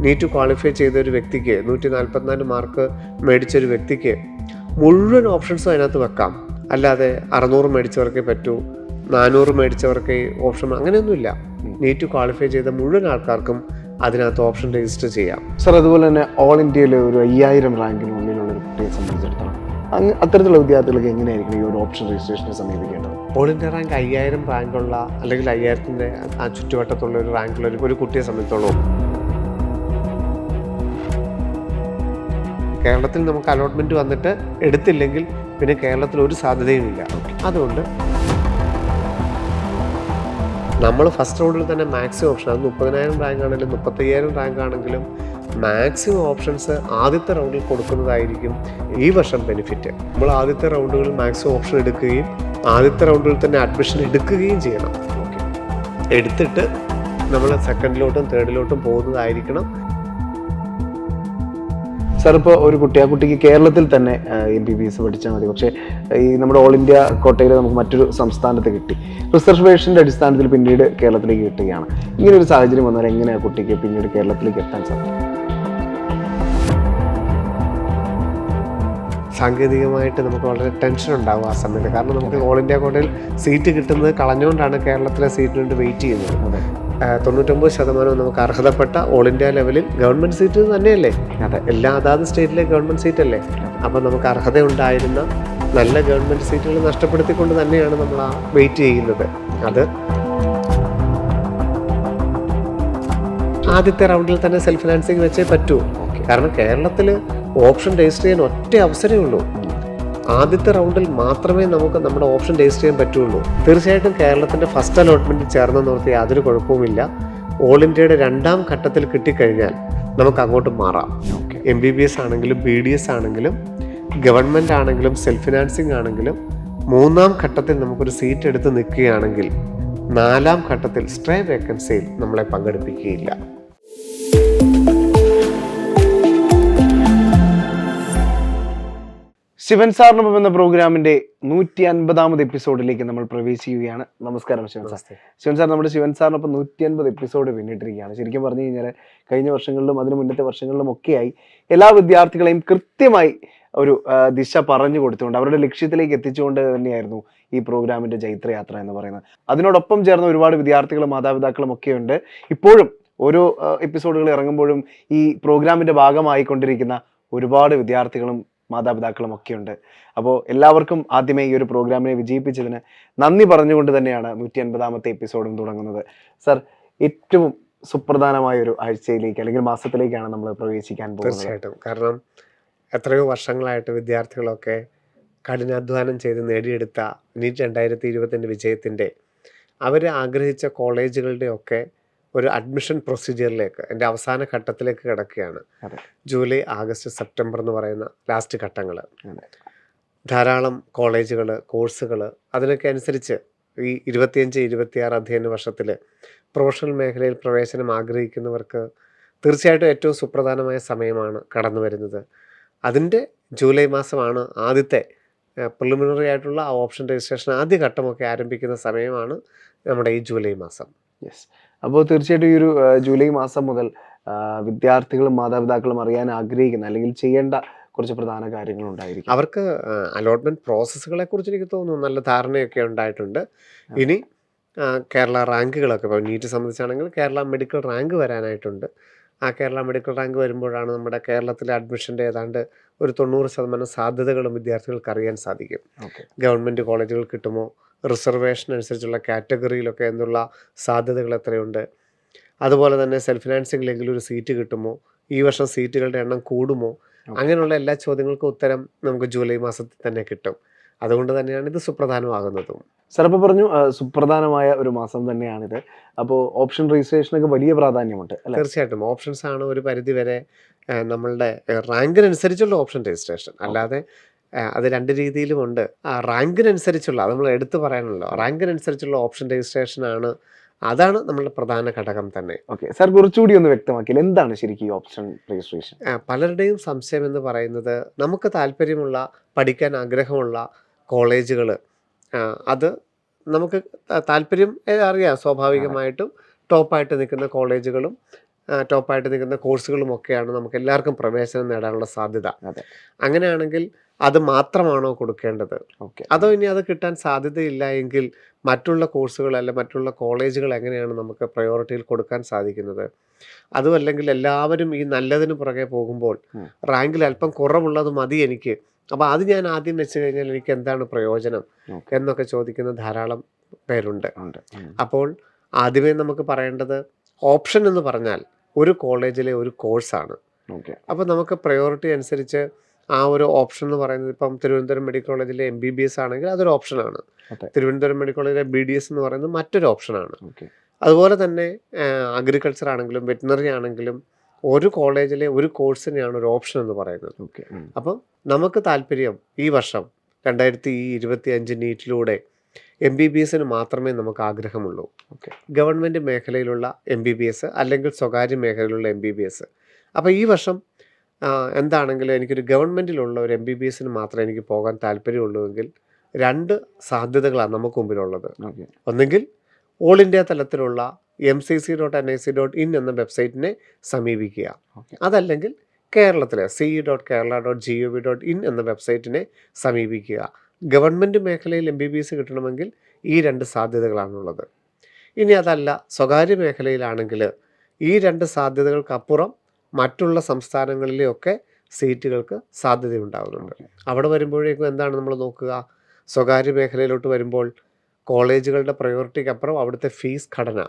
NEET qualify ചെയ്ത ഒരു വ്യക്തിക്ക് 144 മാർക്ക് മേടിച്ചൊരു വ്യക്തിക്ക് മുഴുവൻ ഓപ്ഷൻസും അതിനകത്ത് വെക്കാം. അല്ലാതെ 600 മേടിച്ചവർക്കേ പറ്റൂ, 400 മേടിച്ചവർക്കേ ഓപ്ഷൻ, അങ്ങനെയൊന്നുമില്ല. നീറ്റ് ക്വാളിഫൈ ചെയ്ത മുഴുവൻ ആൾക്കാർക്കും അതിനകത്ത് ഓപ്ഷൻ രജിസ്റ്റർ ചെയ്യാം. സർ, അതുപോലെ തന്നെ ഓൾ ഇന്ത്യയിൽ ഒരു 5000 റാങ്കിനുള്ളിലുള്ള ഒരു കുട്ടിയെ സംബന്ധിച്ചിടത്തോളം അത്തരത്തിലുള്ള വിദ്യാർത്ഥികൾക്ക് എങ്ങനെയായിരിക്കും ഈ ഒരു ഓപ്ഷൻ രജിസ്ട്രേഷനെ സമീപിക്കേണ്ടത്? ഓൾ ഇന്ത്യ റാങ്ക് 5000 റാങ്കുള്ള അല്ലെങ്കിൽ 5000ൻ്റെ ആ ചുറ്റുവട്ടത്തുള്ള ഒരു റാങ്കുള്ള ഒരു കുട്ടിയെ സംബന്ധിച്ചോളം കേരളത്തിൽ നമുക്ക് അലോട്ട്മെൻറ്റ് വന്നിട്ട് എടുത്തില്ലെങ്കിൽ പിന്നെ കേരളത്തിൽ ഒരു സാധ്യതയുമില്ല. അതുകൊണ്ട് നമ്മൾ ഫസ്റ്റ് റൗണ്ടിൽ തന്നെ മാക്സിമം ഓപ്ഷൻ, അത് 30,000 റാങ്ക് ആണെങ്കിലും 35,000 റാങ്ക് ആണെങ്കിലും മാക്സിമം ഓപ്ഷൻസ് ആദ്യത്തെ റൗണ്ടിൽ കൊടുക്കുന്നതായിരിക്കും ഈ വർഷം ബെനിഫിറ്റ്. നമ്മൾ ആദ്യത്തെ റൗണ്ടുകളിൽ മാക്സിമം ഓപ്ഷൻ എടുക്കുകയും ആദ്യത്തെ റൗണ്ടിൽ തന്നെ അഡ്മിഷൻ എടുക്കുകയും ചെയ്യണം. എടുത്തിട്ട് നമ്മൾ സെക്കൻഡിലോട്ടും തേർഡിലോട്ടും പോകുന്നതായിരിക്കണം. സാർ, ഇപ്പോൾ ഒരു ആ കുട്ടിക്ക് കേരളത്തിൽ തന്നെ MBBS പഠിച്ചാൽ മതി, പക്ഷേ ഈ നമ്മുടെ ഓൾ ഇന്ത്യ കോട്ടയിൽ നമുക്ക് മറ്റൊരു സംസ്ഥാനത്ത് കിട്ടി, റിസർവേഷൻ്റെ അടിസ്ഥാനത്തിൽ പിന്നീട് കേരളത്തിലേക്ക് കിട്ടുകയാണ്. ഇങ്ങനെ ഒരു സാഹചര്യം വന്നാൽ എങ്ങനെയാണ് കുട്ടിക്ക് പിന്നീട് കേരളത്തിലേക്ക് എത്താൻ സാധിക്കും? സാങ്കേതികമായിട്ട് നമുക്ക് വളരെ ടെൻഷൻ ഉണ്ടാവും ആ സമയത്ത്. കാരണം നമുക്ക് ഓൾ ഇന്ത്യ കോട്ടയിൽ സീറ്റ് കിട്ടുന്നത് കളഞ്ഞുകൊണ്ടാണ് കേരളത്തിലെ സീറ്റിന് വേണ്ടി വെയിറ്റ് ചെയ്യുന്നത്. 99% നമുക്ക് അർഹതപ്പെട്ട ഓൾ ഇന്ത്യ ലെവലിൽ ഗവൺമെൻറ് സീറ്റ് തന്നെയല്ലേ? അതെ, എല്ലാ അതാത് സ്റ്റേറ്റിലെ ഗവൺമെൻറ് സീറ്റല്ലേ. അപ്പം നമുക്ക് അർഹത ഉണ്ടായിരുന്ന നല്ല ഗവൺമെൻറ് സീറ്റുകൾ നഷ്ടപ്പെടുത്തിക്കൊണ്ട് തന്നെയാണ് നമ്മൾ ആ വെയിറ്റ് ചെയ്യുന്നത്. അത് ആദ്യത്തെ റൗണ്ടിൽ തന്നെ സെൽഫ് ഫിനാൻസിങ് വെച്ചേ പറ്റൂ. കാരണം കേരളത്തിൽ ഓപ്ഷൻ രജിസ്റ്റർ ചെയ്യാൻ ഒറ്റ അവസരമേ ഉള്ളൂ. ആദ്യത്തെ റൗണ്ടിൽ മാത്രമേ നമുക്ക് നമ്മുടെ ഓപ്ഷൻ രജിസ്റ്റർ ചെയ്യാൻ പറ്റുള്ളൂ. തീർച്ചയായിട്ടും കേരളത്തിൻ്റെ ഫസ്റ്റ് അലോട്ട്മെൻറ്റിൽ ചേർന്നെന്ന് ഓർത്ത് യാതൊരു കുഴപ്പവുമില്ല. ഓൾ ഇന്ത്യയുടെ 2ാം ഘട്ടത്തിൽ കിട്ടിക്കഴിഞ്ഞാൽ നമുക്ക് അങ്ങോട്ട് മാറാം. MBBS ആണെങ്കിലും BDS ആണെങ്കിലും ഗവൺമെൻറ് ആണെങ്കിലും സെൽഫ് ഫിനാൻസിങ് ആണെങ്കിലും 3ാം ഘട്ടത്തിൽ നമുക്കൊരു സീറ്റ് എടുത്ത് നിൽക്കുകയാണെങ്കിൽ 4ാം ഘട്ടത്തിൽ സ്ട്രേ വേക്കൻസിയിൽ നമ്മളെ പങ്കെടുപ്പിക്കുകയില്ല. ശിവൻ സാറിനൊപ്പം എന്ന പ്രോഗ്രാമിന്റെ 150ാമത് എപ്പിസോഡിലേക്ക് നമ്മൾ പ്രവേശിക്കുകയാണ്. നമസ്കാരം ശിവൻ സാർ. ശിവൻ സാർ, നമ്മുടെ ശിവൻ സാറിനൊപ്പം 150 എപ്പിസോഡ് പിന്നിട്ടിരിക്കുകയാണ്. ശരിക്കും പറഞ്ഞു കഴിഞ്ഞാൽ കഴിഞ്ഞ വർഷങ്ങളിലും അതിന് മുന്നത്തെ വർഷങ്ങളിലും ഒക്കെയായി എല്ലാ വിദ്യാർത്ഥികളെയും കൃത്യമായി ഒരു ദിശ പറഞ്ഞു കൊടുത്തുകൊണ്ട് അവരുടെ ലക്ഷ്യത്തിലേക്ക് എത്തിച്ചുകൊണ്ട് തന്നെയായിരുന്നു ഈ പ്രോഗ്രാമിന്റെ ജൈത്രയാത്ര എന്ന് പറയുന്നത്. അതിനോടൊപ്പം ചേർന്ന ഒരുപാട് വിദ്യാർത്ഥികളും മാതാപിതാക്കളും ഒക്കെ ഉണ്ട്. ഇപ്പോഴും ഓരോ എപ്പിസോഡുകൾ ഇറങ്ങുമ്പോഴും ഈ പ്രോഗ്രാമിന്റെ ഭാഗമായിക്കൊണ്ടിരിക്കുന്ന ഒരുപാട് വിദ്യാർത്ഥികളും മാതാപിതാക്കളും ഒക്കെ ഉണ്ട്. അപ്പോൾ എല്ലാവർക്കും ആദ്യമേ ഈ ഒരു പ്രോഗ്രാമിനെ വിജയിപ്പിച്ചതിന് നന്ദി പറഞ്ഞുകൊണ്ട് തന്നെയാണ് 150ാമത്തെ എപ്പിസോഡും തുടങ്ങുന്നത്. സർ, ഏറ്റവും സുപ്രധാനമായ ഒരു ആഴ്ചയിലേക്ക് അല്ലെങ്കിൽ മാസത്തിലേക്കാണ് നമ്മൾ പ്രവേശിക്കാൻ പോകുന്നത്. തീർച്ചയായിട്ടും. കാരണം എത്രയോ വർഷങ്ങളായിട്ട് വിദ്യാർത്ഥികളൊക്കെ കഠിനാധ്വാനം ചെയ്ത് നേടിയെടുത്ത നീറ്റ് 2020 വിജയത്തിൻ്റെ അവർ ആഗ്രഹിച്ച കോളേജുകളുടെ ഒക്കെ ഒരു അഡ്മിഷൻ പ്രൊസീജിയറിലേക്ക് എൻ്റെ അവസാന ഘട്ടത്തിലേക്ക് കിടക്കുകയാണ്. ജൂലൈ, ആഗസ്റ്റ്, സെപ്റ്റംബർ എന്ന് പറയുന്ന ലാസ്റ്റ് ഘട്ടങ്ങൾ. ധാരാളം കോളേജുകൾ, കോഴ്സുകൾ, അതിനൊക്കെ അനുസരിച്ച് ഈ 25-26 അധ്യയന വർഷത്തിൽ പ്രൊഫഷണൽ മേഖലയിൽ പ്രവേശനം ആഗ്രഹിക്കുന്നവർക്ക് തീർച്ചയായിട്ടും ഏറ്റവും സുപ്രധാനമായ സമയമാണ് കടന്നു വരുന്നത്. അതിൻ്റെ ജൂലൈ മാസമാണ് ആദ്യത്തെ പ്രിലിമിനറി ആയിട്ടുള്ള ആ ഓപ്ഷൻ രജിസ്ട്രേഷൻ ആദ്യ ഘട്ടമൊക്കെ ആരംഭിക്കുന്ന സമയമാണ് നമ്മുടെ ഈ ജൂലൈ മാസം. യെസ്. അപ്പോൾ തീർച്ചയായിട്ടും ഈ ഒരു ജൂലൈ മാസം മുതൽ വിദ്യാർത്ഥികളും മാതാപിതാക്കളും അറിയാൻ ആഗ്രഹിക്കുന്ന അല്ലെങ്കിൽ ചെയ്യേണ്ട കുറച്ച് പ്രധാന കാര്യങ്ങളുണ്ടായിരിക്കും. അവർക്ക് അലോട്ട്മെൻറ്റ് പ്രോസസ്സുകളെ കുറിച്ച് എനിക്ക് തോന്നുന്നു നല്ല ധാരണയൊക്കെ ഉണ്ടായിട്ടുണ്ട്. ഇനി കേരള റാങ്കുകളൊക്കെ, ഇപ്പോൾ നീറ്റ് സംബന്ധിച്ചാണെങ്കിൽ കേരള മെഡിക്കൽ റാങ്ക് വരാനായിട്ടുണ്ട്. ആ കേരള മെഡിക്കൽ റാങ്ക് വരുമ്പോഴാണ് നമ്മുടെ കേരളത്തിലെ അഡ്മിഷൻ്റെ ഏതാണ്ട് ഒരു 90% സാധ്യതകളും വിദ്യാർത്ഥികൾക്ക് അറിയാൻ സാധിക്കും. ഗവൺമെൻറ് കോളേജുകൾ കിട്ടുമോ, റിസർവേഷൻ അനുസരിച്ചുള്ള കാറ്റഗറിയിലൊക്കെ എന്നുള്ള സാധ്യതകൾ എത്രയുണ്ട്, അതുപോലെ തന്നെ സെൽഫ് ഫിനാൻസിങ്ങിലെങ്കിലും ഒരു സീറ്റ് കിട്ടുമോ, ഈ വർഷം സീറ്റുകളുടെ എണ്ണം കൂടുമോ, അങ്ങനെയുള്ള എല്ലാ ചോദ്യങ്ങൾക്കും ഉത്തരം നമുക്ക് ജൂലൈ മാസത്തിൽ തന്നെ കിട്ടും. അതുകൊണ്ട് തന്നെയാണ് ഇത് സുപ്രധാനമാകുന്നതും. സാർ ഇപ്പോൾ പറഞ്ഞു സുപ്രധാനമായ ഒരു മാസം തന്നെയാണിത്. അപ്പോൾ ഓപ്ഷൻ രജിസ്ട്രേഷനൊക്കെ വലിയ പ്രാധാന്യമുണ്ട്. തീർച്ചയായിട്ടും ഓപ്ഷൻസ് ആണ് ഒരു പരിധി വരെ നമ്മളുടെ റാങ്കിനനുസരിച്ചുള്ള ഓപ്ഷൻ രജിസ്ട്രേഷൻ. അല്ലാതെ അത് 2 രീതിയിലുമുണ്ട്. റാങ്കിനനുസരിച്ചുള്ള, അത് നമ്മൾ എടുത്തു പറയാനുള്ളൂ, റാങ്കിനനുസരിച്ചുള്ള ഓപ്ഷൻ രജിസ്ട്രേഷനാണ്, അതാണ് നമ്മളുടെ പ്രധാന ഘടകം തന്നെ. ഓക്കെ സാർ, കുറച്ചുകൂടി ഒന്ന് വ്യക്തമാക്കിയാൽ എന്താണ് ശരിക്കും ഈ ഓപ്ഷൻ രജിസ്ട്രേഷൻ? പലരുടെയും സംശയം എന്ന് പറയുന്നത് നമുക്ക് താല്പര്യമുള്ള, പഠിക്കാൻ ആഗ്രഹമുള്ള കോളേജുകൾ, അത് നമുക്ക് താല്പര്യം അറിയാം, സ്വാഭാവികമായിട്ടും ടോപ്പായിട്ട് നിൽക്കുന്ന കോളേജുകളും ടോപ്പായിട്ട് നിൽക്കുന്ന കോഴ്സുകളുമൊക്കെയാണ് നമുക്ക് എല്ലാവർക്കും പ്രവേശനം നേടാനുള്ള സാധ്യത. അതെ. അങ്ങനെയാണെങ്കിൽ അത് മാത്രമാണോ കൊടുക്കേണ്ടത്? ഓക്കെ. അതോ ഇനി അത് കിട്ടാൻ സാധ്യതയില്ല എങ്കിൽ മറ്റുള്ള കോഴ്സുകൾ അല്ല മറ്റുള്ള കോളേജുകൾ എങ്ങനെയാണ് നമുക്ക് പ്രയോറിറ്റിയിൽ കൊടുക്കാൻ സാധിക്കുന്നത്? അതും അല്ലെങ്കിൽ എല്ലാവരും ഈ നല്ലതിന് പുറകെ പോകുമ്പോൾ റാങ്കിൽ അല്പം കുറവുള്ളത് മതി എനിക്ക്. അപ്പോൾ അത് ഞാൻ ആദ്യം വെച്ച് കഴിഞ്ഞാൽ എനിക്ക് എന്താണ് പ്രയോജനം ഓക്കെ. എന്നൊക്കെ ചോദിക്കുന്ന ധാരാളം പേരുണ്ട്. ഉണ്ട്. അപ്പോൾ ആദ്യമേ നമുക്ക് പറയേണ്ടത് ഓപ്ഷൻ എന്ന് പറഞ്ഞാൽ ഒരു കോളേജിലെ ഒരു കോഴ്സാണ്. ഓക്കെ. അപ്പോൾ നമുക്ക് പ്രയോറിറ്റി അനുസരിച്ച് ആ ഒരു ഓപ്ഷൻ എന്ന് പറയുന്നത് ഇപ്പം തിരുവനന്തപുരം മെഡിക്കൽ കോളേജിലെ MBBS ആണെങ്കിൽ അതൊരു ഓപ്ഷനാണ്. അതെ. തിരുവനന്തപുരം മെഡിക്കൽ കോളേജിലെ BDS എന്ന് പറയുന്നത് മറ്റൊരു ഓപ്ഷനാണ്. ഓക്കെ. അതുപോലെ തന്നെ അഗ്രികൾച്ചർ ആണെങ്കിലും വെറ്റിനറി ആണെങ്കിലും ഒരു കോളേജിലെ ഒരു കോഴ്സിനെയാണ് ഒരു ഓപ്ഷൻ എന്ന് പറയുന്നത്. ഓക്കെ. അപ്പം നമുക്ക് താല്പര്യം ഈ വർഷം 2025 നീറ്റിലൂടെ MBBSന് മാത്രമേ നമുക്ക് ആഗ്രഹമുള്ളൂ. ഓക്കെ. ഗവൺമെൻറ് മേഖലയിലുള്ള MBBS അല്ലെങ്കിൽ സ്വകാര്യ മേഖലയിലുള്ള MBBS. അപ്പോൾ ഈ വർഷം എന്താണെങ്കിലും എനിക്കൊരു ഗവൺമെൻറ്റിലുള്ള ഒരു MBBSന് മാത്രമേ എനിക്ക് പോകാൻ താല്പര്യമുള്ളൂവെങ്കിൽ 2 സാധ്യതകളാണ് നമുക്ക് മുമ്പിലുള്ളത്. ഓക്കെ. ഒന്നെങ്കിൽ ഓൾ ഇന്ത്യ തലത്തിലുള്ള mcc.nic.in എന്ന വെബ്സൈറ്റിനെ സമീപിക്കുക. ഓക്കെ. അതല്ലെങ്കിൽ കേരളത്തിലെ ce.kerala.gov.in എന്ന വെബ്സൈറ്റിനെ സമീപിക്കുക. ഗവൺമെൻറ് മേഖലയിൽ MBBS കിട്ടണമെങ്കിൽ ഈ 2 സാധ്യതകളാണുള്ളത്. ഇനി അതല്ല സ്വകാര്യ മേഖലയിലാണെങ്കിൽ ഈ 2 സാധ്യതകൾക്കപ്പുറം മറ്റുള്ള സംസ്ഥാനങ്ങളിലെയൊക്കെ സീറ്റുകൾക്ക് സാധ്യതയുണ്ടാകുന്നുണ്ട്. അവിടെ വരുമ്പോഴേക്കും എന്താണ് നമ്മൾ നോക്കുക? സ്വകാര്യ മേഖലയിലോട്ട് വരുമ്പോൾ കോളേജുകളുടെ പ്രയോറിറ്റിക്കപ്പുറം അവിടുത്തെ ഫീസ് ഘടന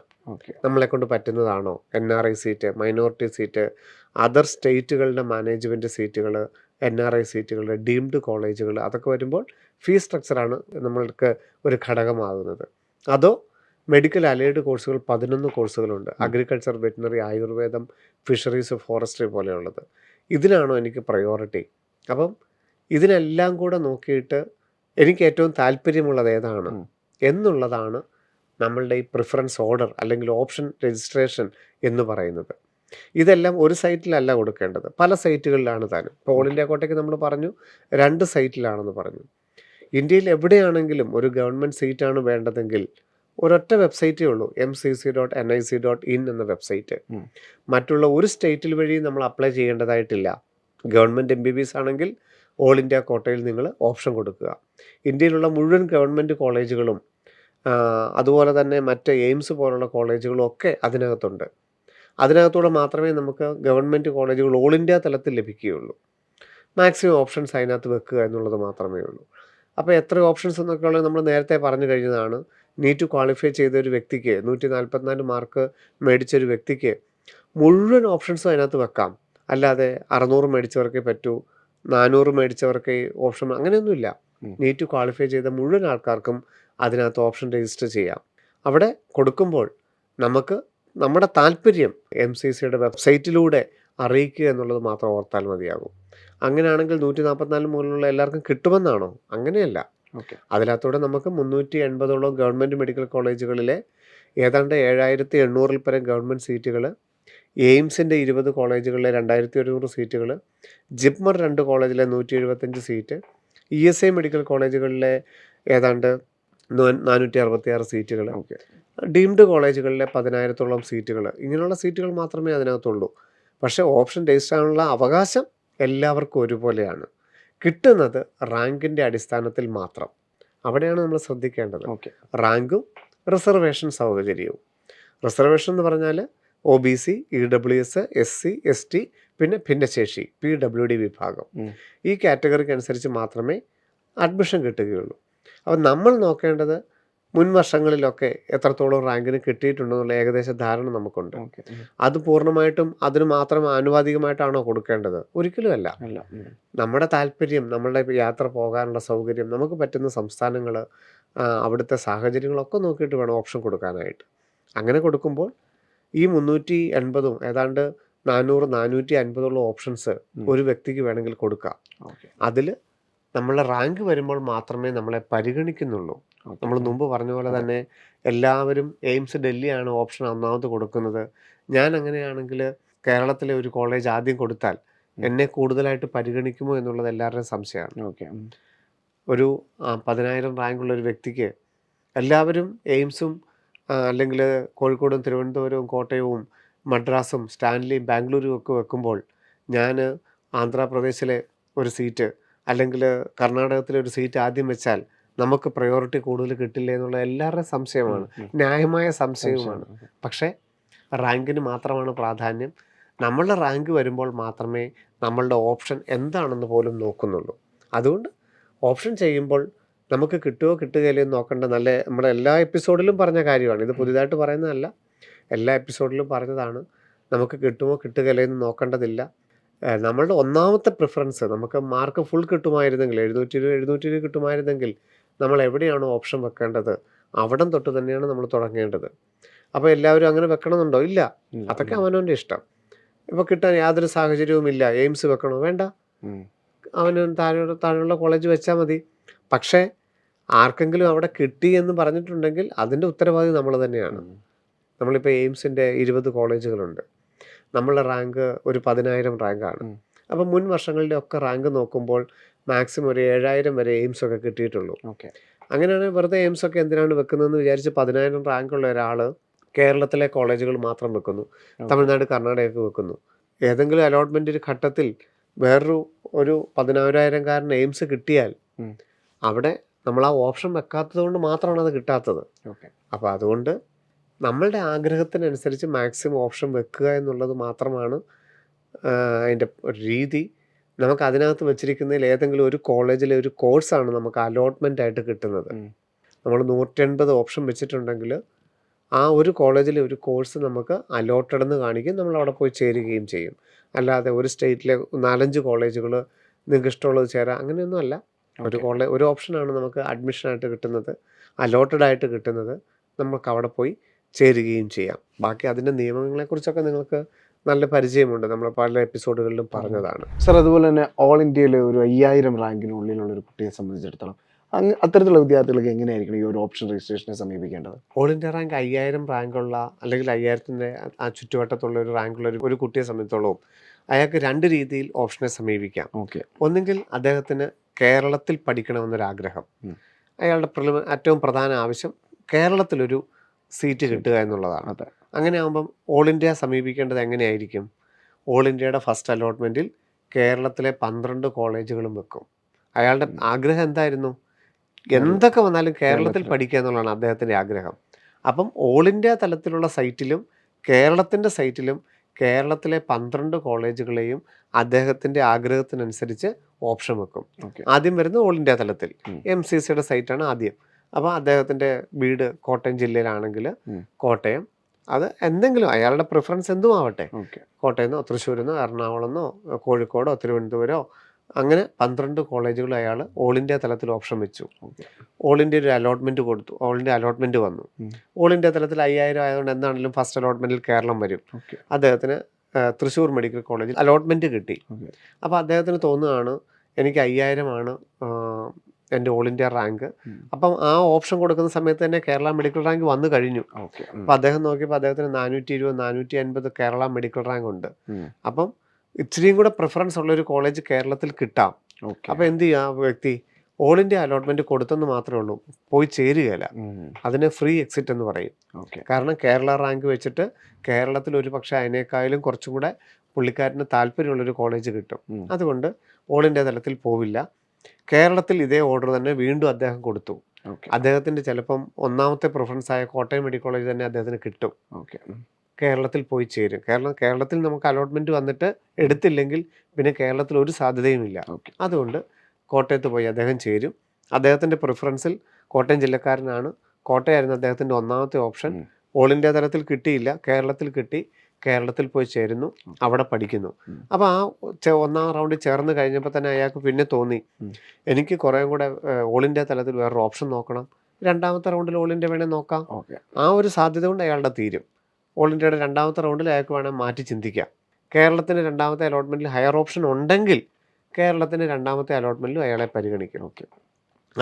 നമ്മളെ കൊണ്ട് പറ്റുന്നതാണോ? NRI seat, minority seat, other സ്റ്റേറ്റുകളുടെ മാനേജ്മെൻറ്റ് സീറ്റുകൾ, NRI സീറ്റുകൾ, ഡീംഡ് കോളേജുകൾ, അതൊക്കെ വരുമ്പോൾ ഫീസ് സ്ട്രക്ചറാണ് നമ്മൾക്ക് ഒരു ഘടകമാകുന്നത്. അതോ മെഡിക്കൽ അലൈഡ് കോഴ്സുകൾ 11 കോഴ്സുകളുണ്ട്. അഗ്രികൾച്ചർ, വെറ്റിനറി, ആയുർവേദം, ഫിഷറീസ്, ഫോറസ്ട്രി പോലെയുള്ളത്. ഇതിനാണോ എനിക്ക് പ്രയോറിറ്റി? അപ്പം ഇതിനെല്ലാം കൂടെ നോക്കിയിട്ട് എനിക്ക് ഏറ്റവും താല്പര്യമുള്ളത് ഏതാണ് എന്നുള്ളതാണ് നമ്മളുടെ ഈ പ്രിഫറൻസ് ഓർഡർ അല്ലെങ്കിൽ ഓപ്ഷൻ രജിസ്ട്രേഷൻ എന്ന് പറയുന്നത്. ഇതെല്ലാം ഒരു സൈറ്റിലല്ല കൊടുക്കേണ്ടത്, പല സൈറ്റുകളിലാണ് താനും. ഇപ്പോൾ ഓൾ ഇന്ത്യ കോട്ടയ്ക്ക് നമ്മൾ പറഞ്ഞു 2 സൈറ്റിലാണെന്ന് പറഞ്ഞു. ഇന്ത്യയിൽ എവിടെയാണെങ്കിലും ഒരു ഗവൺമെൻറ് സീറ്റാണ് വേണ്ടതെങ്കിൽ ഒരൊറ്റ വെബ്സൈറ്റേ ഉള്ളൂ, mcc.nic.in എന്ന വെബ്സൈറ്റ്. മറ്റുള്ള ഒരു സ്റ്റേറ്റിൽ വഴി നമ്മൾ അപ്ലൈ ചെയ്യേണ്ടതായിട്ടില്ല. ഗവൺമെൻറ് MBBS ആണെങ്കിൽ ഓൾ ഇന്ത്യ കോട്ടയിൽ നിങ്ങൾ ഓപ്ഷൻ കൊടുക്കുക. ഇന്ത്യയിലുള്ള മുഴുവൻ ഗവൺമെൻറ് കോളേജുകളും അതുപോലെ തന്നെ മറ്റ് എയിംസ് പോലുള്ള കോളേജുകളും ഒക്കെ അതിനകത്തുണ്ട്. അതിനകത്തൂടെ മാത്രമേ നമുക്ക് ഗവൺമെൻറ് കോളേജുകൾ ഓൾ ഇന്ത്യ തലത്തിൽ ലഭിക്കുകയുള്ളൂ. മാക്സിമം ഓപ്ഷൻസ് അതിനകത്ത് വെക്കുക എന്നുള്ളത് മാത്രമേ ഉള്ളൂ. അപ്പോൾ എത്ര ഓപ്ഷൻസ് എന്നൊക്കെ ഉള്ളത് നമ്മൾ നേരത്തെ പറഞ്ഞു കഴിഞ്ഞതാണ്. നീറ്റ് ക്വാളിഫൈ ചെയ്ത ഒരു വ്യക്തിക്ക് 144 മാർക്ക് മേടിച്ചൊരു വ്യക്തിക്ക് മുഴുവൻ ഓപ്ഷൻസും അതിനകത്ത് വെക്കാം. അല്ലാതെ 600 മേടിച്ചവർക്കേ പറ്റൂ, 400 മേടിച്ചവർക്ക് ഓപ്ഷൻ അങ്ങനെയൊന്നുമില്ല. നീറ്റ് ക്വാളിഫൈ ചെയ്ത മുഴുവൻ ആൾക്കാർക്കും അതിനകത്ത് ഓപ്ഷൻ രജിസ്റ്റർ ചെയ്യാം. അവിടെ കൊടുക്കുമ്പോൾ നമുക്ക് നമ്മുടെ താല്പര്യം MCCയുടെ വെബ്സൈറ്റിലൂടെ അറിയിക്കുക എന്നുള്ളത് മാത്രം ഓർത്താൽ മതിയാകും. അങ്ങനെയാണെങ്കിൽ 144 മുകളിലുള്ള എല്ലാവർക്കും കിട്ടുമെന്നാണോ? അങ്ങനെയല്ല. അതിനകത്തൂടെ നമുക്ക് 380ഓളം ഗവൺമെൻറ് മെഡിക്കൽ കോളേജുകളിലെ ഏതാണ്ട് 7800 പരം ഗവൺമെൻറ് സീറ്റുകൾ, എയിംസിൻ്റെ 20 കോളേജുകളിലെ 2100 സീറ്റുകൾ, ജിപ്മർ 2 കോളേജിലെ 175 സീറ്റ്, ESI മെഡിക്കൽ കോളേജുകളിലെ ഏതാണ്ട് 466 സീറ്റുകൾ, ഡീംഡ് കോളേജുകളിലെ 10,000ഓളം സീറ്റുകൾ, ഇങ്ങനെയുള്ള സീറ്റുകൾ മാത്രമേ അതിനകത്തുള്ളൂ. പക്ഷേ ഓപ്ഷൻ രജിസ്റ്റർ ചെയ്യാനുള്ള അവകാശം എല്ലാവർക്കും ഒരുപോലെയാണ്. കിട്ടുന്നത് റാങ്കിൻ്റെ അടിസ്ഥാനത്തിൽ മാത്രം. അവിടെയാണ് നമ്മൾ ശ്രദ്ധിക്കേണ്ടത്. റാങ്കും റിസർവേഷൻ സൗകര്യവും. റിസർവേഷൻ എന്ന് പറഞ്ഞാൽ OBC, EWS, SC, ST, പിന്നെ ഭിന്നശേഷി PWD വിഭാഗം. ഈ കാറ്റഗറിക്ക് അനുസരിച്ച് മാത്രമേ അഡ്മിഷൻ കിട്ടുകയുള്ളൂ. അപ്പോൾ നമ്മൾ നോക്കേണ്ടത് മുൻ വർഷങ്ങളിലൊക്കെ എത്രത്തോളം റാങ്കിന് കിട്ടിയിട്ടുണ്ടെന്നുള്ള ഏകദേശ ധാരണ നമുക്കുണ്ട്. അത് പൂർണ്ണമായിട്ടും അതിന് മാത്രം ആനുപാതികമായിട്ടാണോ കൊടുക്കേണ്ടത്? ഒരിക്കലുമല്ല. നമ്മുടെ താല്പര്യം, നമ്മളുടെ യാത്ര പോകാനുള്ള സൗകര്യം, നമുക്ക് പറ്റുന്ന സംസ്ഥാനങ്ങൾ, അവിടുത്തെ സാഹചര്യങ്ങളൊക്കെ നോക്കിയിട്ട് വേണം ഓപ്ഷൻ കൊടുക്കാനായിട്ട്. അങ്ങനെ കൊടുക്കുമ്പോൾ ഈ 380 ഏതാണ്ട് 400-450 ഓപ്ഷൻസ് ഒരു വ്യക്തിക്ക് വേണമെങ്കിൽ കൊടുക്കാം. അതിൽ നമ്മളെ റാങ്ക് വരുമ്പോൾ മാത്രമേ നമ്മളെ പരിഗണിക്കുന്നുള്ളൂ. നമ്മൾ മുമ്പ് പറഞ്ഞ പോലെ തന്നെ എല്ലാവരും എയിംസ് ഡൽഹിയാണ് ഓപ്ഷൻ ഒന്നാമത് കൊടുക്കുന്നത്. ഞാൻ അങ്ങനെയാണെങ്കിൽ കേരളത്തിലെ ഒരു കോളേജ് ആദ്യം കൊടുത്താൽ എന്നെ കൂടുതലായിട്ട് പരിഗണിക്കുമോ എന്നുള്ളത് എല്ലാവരുടെയും സംശയമാണ്. ഒരു 10,000 റാങ്കുള്ള ഒരു വ്യക്തിക്ക് എല്ലാവരും എയിംസും അല്ലെങ്കിൽ കോഴിക്കോടും തിരുവനന്തപുരവും കോട്ടയവും മദ്രാസും സ്റ്റാൻലിയും ബാംഗ്ലൂരും ഒക്കെ വെക്കുമ്പോൾ ഞാൻ ആന്ധ്രാപ്രദേശിലെ ഒരു സീറ്റ് അല്ലെങ്കിൽ കർണാടകത്തിലെ ഒരു സീറ്റ് ആദ്യം വെച്ചാൽ നമുക്ക് പ്രയോറിറ്റി കൂടുതൽ കിട്ടില്ല എന്നുള്ള എല്ലാവരുടെയും സംശയമാണ്, ന്യായമായ സംശയവുമാണ്. പക്ഷേ റാങ്കിന് മാത്രമാണ് പ്രാധാന്യം. നമ്മളുടെ റാങ്ക് വരുമ്പോൾ മാത്രമേ നമ്മളുടെ ഓപ്ഷൻ എന്താണെന്ന് പോലും നോക്കുന്നുള്ളൂ. അതുകൊണ്ട് ഓപ്ഷൻ ചെയ്യുമ്പോൾ നമുക്ക് കിട്ടുമോ കിട്ടുകയില്ലയോ എന്ന് നോക്കേണ്ട, നല്ല നമ്മുടെ എല്ലാ എപ്പിസോഡിലും പറഞ്ഞ കാര്യമാണ്. ഇത് പുതിയതായിട്ട് പറയുന്നതല്ല, എല്ലാ എപ്പിസോഡിലും പറഞ്ഞതാണ്. നമുക്ക് കിട്ടുമോ കിട്ടുകയില്ലയോ എന്ന് നോക്കേണ്ടതില്ല. നമ്മളുടെ ഒന്നാമത്തെ പ്രിഫറൻസ് നമുക്ക് മാർക്ക് ഫുൾ കിട്ടുമായിരുന്നെങ്കിൽ 720 കിട്ടുമായിരുന്നെങ്കിൽ നമ്മൾ എവിടെയാണോ ഓപ്ഷൻ വെക്കേണ്ടത് അവിടം തൊട്ട് തന്നെയാണ് നമ്മൾ തുടങ്ങേണ്ടത്. അപ്പോൾ എല്ലാവരും അങ്ങനെ വെക്കണമെന്നുണ്ടോ? ഇല്ല, അതൊക്കെ അവനവൻ്റെ ഇഷ്ടം. ഇപ്പോൾ കിട്ടാൻ യാതൊരു സാഹചര്യവും ഇല്ല, എയിംസ് വെക്കണോ? വേണ്ട, അവന് താഴെയുള്ള കോളേജ് വെച്ചാൽ മതി. പക്ഷേ ആർക്കെങ്കിലും അവിടെ കിട്ടി എന്ന് പറഞ്ഞിട്ടുണ്ടെങ്കിൽ അതിൻ്റെ ഉത്തരവാദി നമ്മൾ തന്നെയാണ്. നമ്മളിപ്പോൾ എയിംസിൻ്റെ 20 കോളേജുകളുണ്ട്. നമ്മളുടെ റാങ്ക് ഒരു 10,000 റാങ്കാണ്. അപ്പം മുൻ വർഷങ്ങളുടെ ഒക്കെ റാങ്ക് നോക്കുമ്പോൾ മാക്സിമം ഒരു 7,000 വരെ എയിംസൊക്കെ കിട്ടിയിട്ടുള്ളൂ. അങ്ങനെയാണെങ്കിൽ വെറുതെ എയിംസൊക്കെ എന്തിനാണ് വെക്കുന്നതെന്ന് വിചാരിച്ച് 10,000 റാങ്കുള്ള ഒരാൾ കേരളത്തിലെ കോളേജുകൾ മാത്രം വെക്കുന്നു, തമിഴ്നാട് കർണാടകയ്ക്ക് വെക്കുന്നു. ഏതെങ്കിലും അലോട്ട്മെൻ്റ് ഒരു ഘട്ടത്തിൽ വേറൊരു 11,000-കാരന് എയിംസ് കിട്ടിയാൽ അവിടെ നമ്മൾ ആ ഓപ്ഷൻ വെക്കാത്തത് കൊണ്ട് മാത്രമാണ് അത് കിട്ടാത്തത്. അപ്പോൾ അതുകൊണ്ട് നമ്മളുടെ ആഗ്രഹത്തിനനുസരിച്ച് മാക്സിമം ഓപ്ഷൻ വെക്കുക എന്നുള്ളത് മാത്രമാണ് അതിൻ്റെ ഒരു രീതി. നമുക്ക് അതിനകത്ത് വെച്ചിരിക്കുന്നതിൽ ഏതെങ്കിലും ഒരു കോളേജിലെ ഒരു കോഴ്സാണ് നമുക്ക് അലോട്ട്മെൻ്റ് ആയിട്ട് കിട്ടുന്നത്. നമ്മൾ 180 ഓപ്ഷൻ വെച്ചിട്ടുണ്ടെങ്കിൽ ആ ഒരു കോളേജിലെ ഒരു കോഴ്സ് നമുക്ക് അലോട്ടഡ് എന്ന് കാണിക്കും, നമ്മൾ അവിടെ പോയി ചേരുകയും ചെയ്യും. അല്ലാതെ ഒരു സ്റ്റേറ്റിലെ 4-5 കോളേജുകൾ നിങ്ങൾക്ക് ഇഷ്ടമുള്ളത് ചേരാം, അങ്ങനെയൊന്നും അല്ല. ഒരു ഓപ്ഷനാണ് നമുക്ക് അഡ്മിഷനായിട്ട് കിട്ടുന്നത്, അലോട്ടഡ് ആയിട്ട് കിട്ടുന്നത്. നമുക്ക് അവിടെ പോയി ചേരുകയും ചെയ്യാം. ബാക്കി അതിൻ്റെ നിയമങ്ങളെക്കുറിച്ചൊക്കെ നിങ്ങൾക്ക് നല്ല പരിചയമുണ്ട്, നമ്മൾ പല എപ്പിസോഡുകളിലും പറഞ്ഞതാണ്. സർ, അതുപോലെ തന്നെ ഓൾ ഇന്ത്യയിലെ ഒരു 5,000 റാങ്കിനുള്ളിലുള്ള ഒരു കുട്ടിയെ സംബന്ധിച്ചിടത്തോളം അത്തരത്തിലുള്ള വിദ്യാർത്ഥികൾക്ക് എങ്ങനെയായിരിക്കണം ഈ ഒരു ഓപ്ഷൻ രജിസ്ട്രേഷനെ സമീപിക്കേണ്ടത്? ഓൾ ഇന്ത്യ റാങ്ക് 5,000 റാങ്കുള്ള അല്ലെങ്കിൽ 5,000-ൻ്റെ ആ ചുറ്റുവട്ടത്തുള്ള ഒരു റാങ്കുള്ള ഒരു കുട്ടിയെ സംബന്ധിച്ചിടത്തോളം അയാൾക്ക് 2 രീതിയിൽ ഓപ്ഷനെ സമീപിക്കാം. ഒന്നുകിൽ അദ്ദേഹത്തിന് കേരളത്തിൽ പഠിക്കണമെന്നൊരാഗ്രഹം, അയാളുടെ ഏറ്റവും പ്രധാന ആവശ്യം കേരളത്തിലൊരു സീറ്റ് കിട്ടുക എന്നുള്ളതാണ്. അങ്ങനെ ആകുമ്പം ഓൾ ഇന്ത്യ സമീപിക്കേണ്ടത് എങ്ങനെയായിരിക്കും? ഓൾ ഇന്ത്യയുടെ ഫസ്റ്റ് അലോട്ട്മെൻറ്റിൽ കേരളത്തിലെ 12 കോളേജുകളും വെക്കും. അയാളുടെ ആഗ്രഹം എന്തായിരുന്നു? എന്തൊക്കെ വന്നാലും കേരളത്തിൽ പഠിക്കുക എന്നുള്ളതാണ് അദ്ദേഹത്തിൻ്റെ ആഗ്രഹം. അപ്പം ഓൾ ഇന്ത്യ തലത്തിലുള്ള സൈറ്റിലും കേരളത്തിൻ്റെ സൈറ്റിലും കേരളത്തിലെ 12 കോളേജുകളെയും അദ്ദേഹത്തിൻ്റെ ആഗ്രഹത്തിനനുസരിച്ച് ഓപ്ഷൻ വെക്കും. ആദ്യം വരുന്നത് ഓൾ ഇന്ത്യ തലത്തിൽ MCCയുടെ സൈറ്റാണ് ആദ്യം. അപ്പോൾ അദ്ദേഹത്തിൻ്റെ വീട് കോട്ടയം ജില്ലയിലാണെങ്കിൽ കോട്ടയം, അത് എന്തെങ്കിലും അയാളുടെ പ്രിഫറൻസ് എന്തും ആവട്ടെ, കോട്ടയമെന്നോ തൃശ്ശൂരെന്നോ എറണാകുളമെന്നോ കോഴിക്കോടോ തിരുവനന്തപുരമോ, അങ്ങനെ 12 കോളേജുകൾ അയാൾ ഓൾ ഇന്ത്യ തലത്തിൽ ഓപ്ഷൻ വെച്ചു. ഓൾ ഇന്ത്യ ഒരു അലോട്ട്മെൻറ്റ് കൊടുത്തു, ഓൾ ഇന്ത്യ അലോട്ട്മെൻറ്റ് വന്നു. ഓൾ ഇന്ത്യ തലത്തിൽ 5,000 ആയതുകൊണ്ട് എന്താണെങ്കിലും ഫസ്റ്റ് അലോട്ട്മെൻറ്റിൽ കേരളം വരും. അദ്ദേഹത്തിന് തൃശ്ശൂർ മെഡിക്കൽ കോളേജിൽ അലോട്ട്മെൻറ്റ് കിട്ടി. അപ്പോൾ അദ്ദേഹത്തിന് തോന്നുകയാണ് എനിക്ക് 5,000 ആണ് എൻ്റെ ഓൾ ഇന്ത്യ റാങ്ക്. അപ്പം ആ ഓപ്ഷൻ കൊടുക്കുന്ന സമയത്ത് തന്നെ കേരള മെഡിക്കൽ റാങ്ക് വന്നു കഴിഞ്ഞു. അപ്പോൾ അദ്ദേഹം നോക്കിയപ്പോൾ അദ്ദേഹത്തിന് 420-450 കേരള മെഡിക്കൽ റാങ്ക് ഉണ്ട്. അപ്പം ഇച്ചിരിയും കൂടെ പ്രിഫറൻസ് ഉള്ളൊരു കോളേജ് കേരളത്തിൽ കിട്ടാം. അപ്പോൾ എന്ത് ചെയ്യുക, ആ വ്യക്തി ഓൾ ഇന്ത്യ അലോട്ട്മെൻറ്റ് കൊടുത്തെന്ന് മാത്രമേ ഉള്ളൂ, പോയി ചേരുകയില്ല. അതിന് ഫ്രീ എക്സിറ്റ് എന്ന് പറയും. കാരണം കേരള റാങ്ക് വെച്ചിട്ട് കേരളത്തിൽ ഒരു പക്ഷേ അതിനേക്കാളും കുറച്ചും കൂടെ പുള്ളിക്കാരന് താല്പര്യമുള്ളൊരു കോളേജ് കിട്ടും. അതുകൊണ്ട് ഓൾ ഇന്ത്യ തലത്തിൽ പോവില്ല. കേരളത്തിൽ ഇതേ ഓർഡർ തന്നെ വീണ്ടും അദ്ദേഹം കൊടുത്തു. അദ്ദേഹത്തിൻ്റെ ചിലപ്പം ഒന്നാമത്തെ പ്രിഫറൻസ് ആയ കോട്ടയം മെഡിക്കൽ കോളേജ് തന്നെ അദ്ദേഹത്തിന് കിട്ടും. കേരളത്തിൽ പോയി ചേരും. കേരളത്തിൽ നമുക്ക് അലോട്ട്മെൻറ്റ് വന്നിട്ട് എടുത്തില്ലെങ്കിൽ പിന്നെ കേരളത്തിൽ ഒരു സാധ്യതയുമില്ല. അതുകൊണ്ട് കോട്ടയത്ത് പോയി അദ്ദേഹം ചേരും. അദ്ദേഹത്തിൻ്റെ പ്രിഫറൻസിൽ കോട്ടയം ജില്ലക്കാരനാണ്, കോട്ടയമായിരുന്നു അദ്ദേഹത്തിൻ്റെ ഒന്നാമത്തെ ഓപ്ഷൻ. ഓൾ ഇന്ത്യ തലത്തിൽ കിട്ടിയില്ല, കേരളത്തിൽ കിട്ടി. കേരളത്തിൽ പോയി ചേരുന്നു, അവിടെ പഠിക്കുന്നു. അപ്പോൾ ആ ഒന്നാം റൗണ്ടിൽ ചേർന്ന് കഴിഞ്ഞപ്പോൾ തന്നെ അയാൾക്ക് പിന്നെ തോന്നി എനിക്ക് കുറേ കൂടെ ഓൾ ഇന്ത്യ തലത്തിൽ വേറൊരു ഓപ്ഷൻ നോക്കണം, രണ്ടാമത്തെ റൗണ്ടിൽ ഓൾ ഇന്ത്യ വേണേൽ നോക്കാം. ആ ഒരു സാധ്യത കൊണ്ട് അയാളുടെ തീരും. ഓൾ ഇന്ത്യയുടെ രണ്ടാമത്തെ റൗണ്ടിൽ അയാൾക്ക് വേണം മാറ്റി ചിന്തിക്കാം. കേരളത്തിന് രണ്ടാമത്തെ അലോട്ട്മെൻറ്റിൽ ഹയർ ഓപ്ഷൻ ഉണ്ടെങ്കിൽ കേരളത്തിന് രണ്ടാമത്തെ അലോട്ട്മെൻറ്റിലും അയാളെ പരിഗണിക്കണം.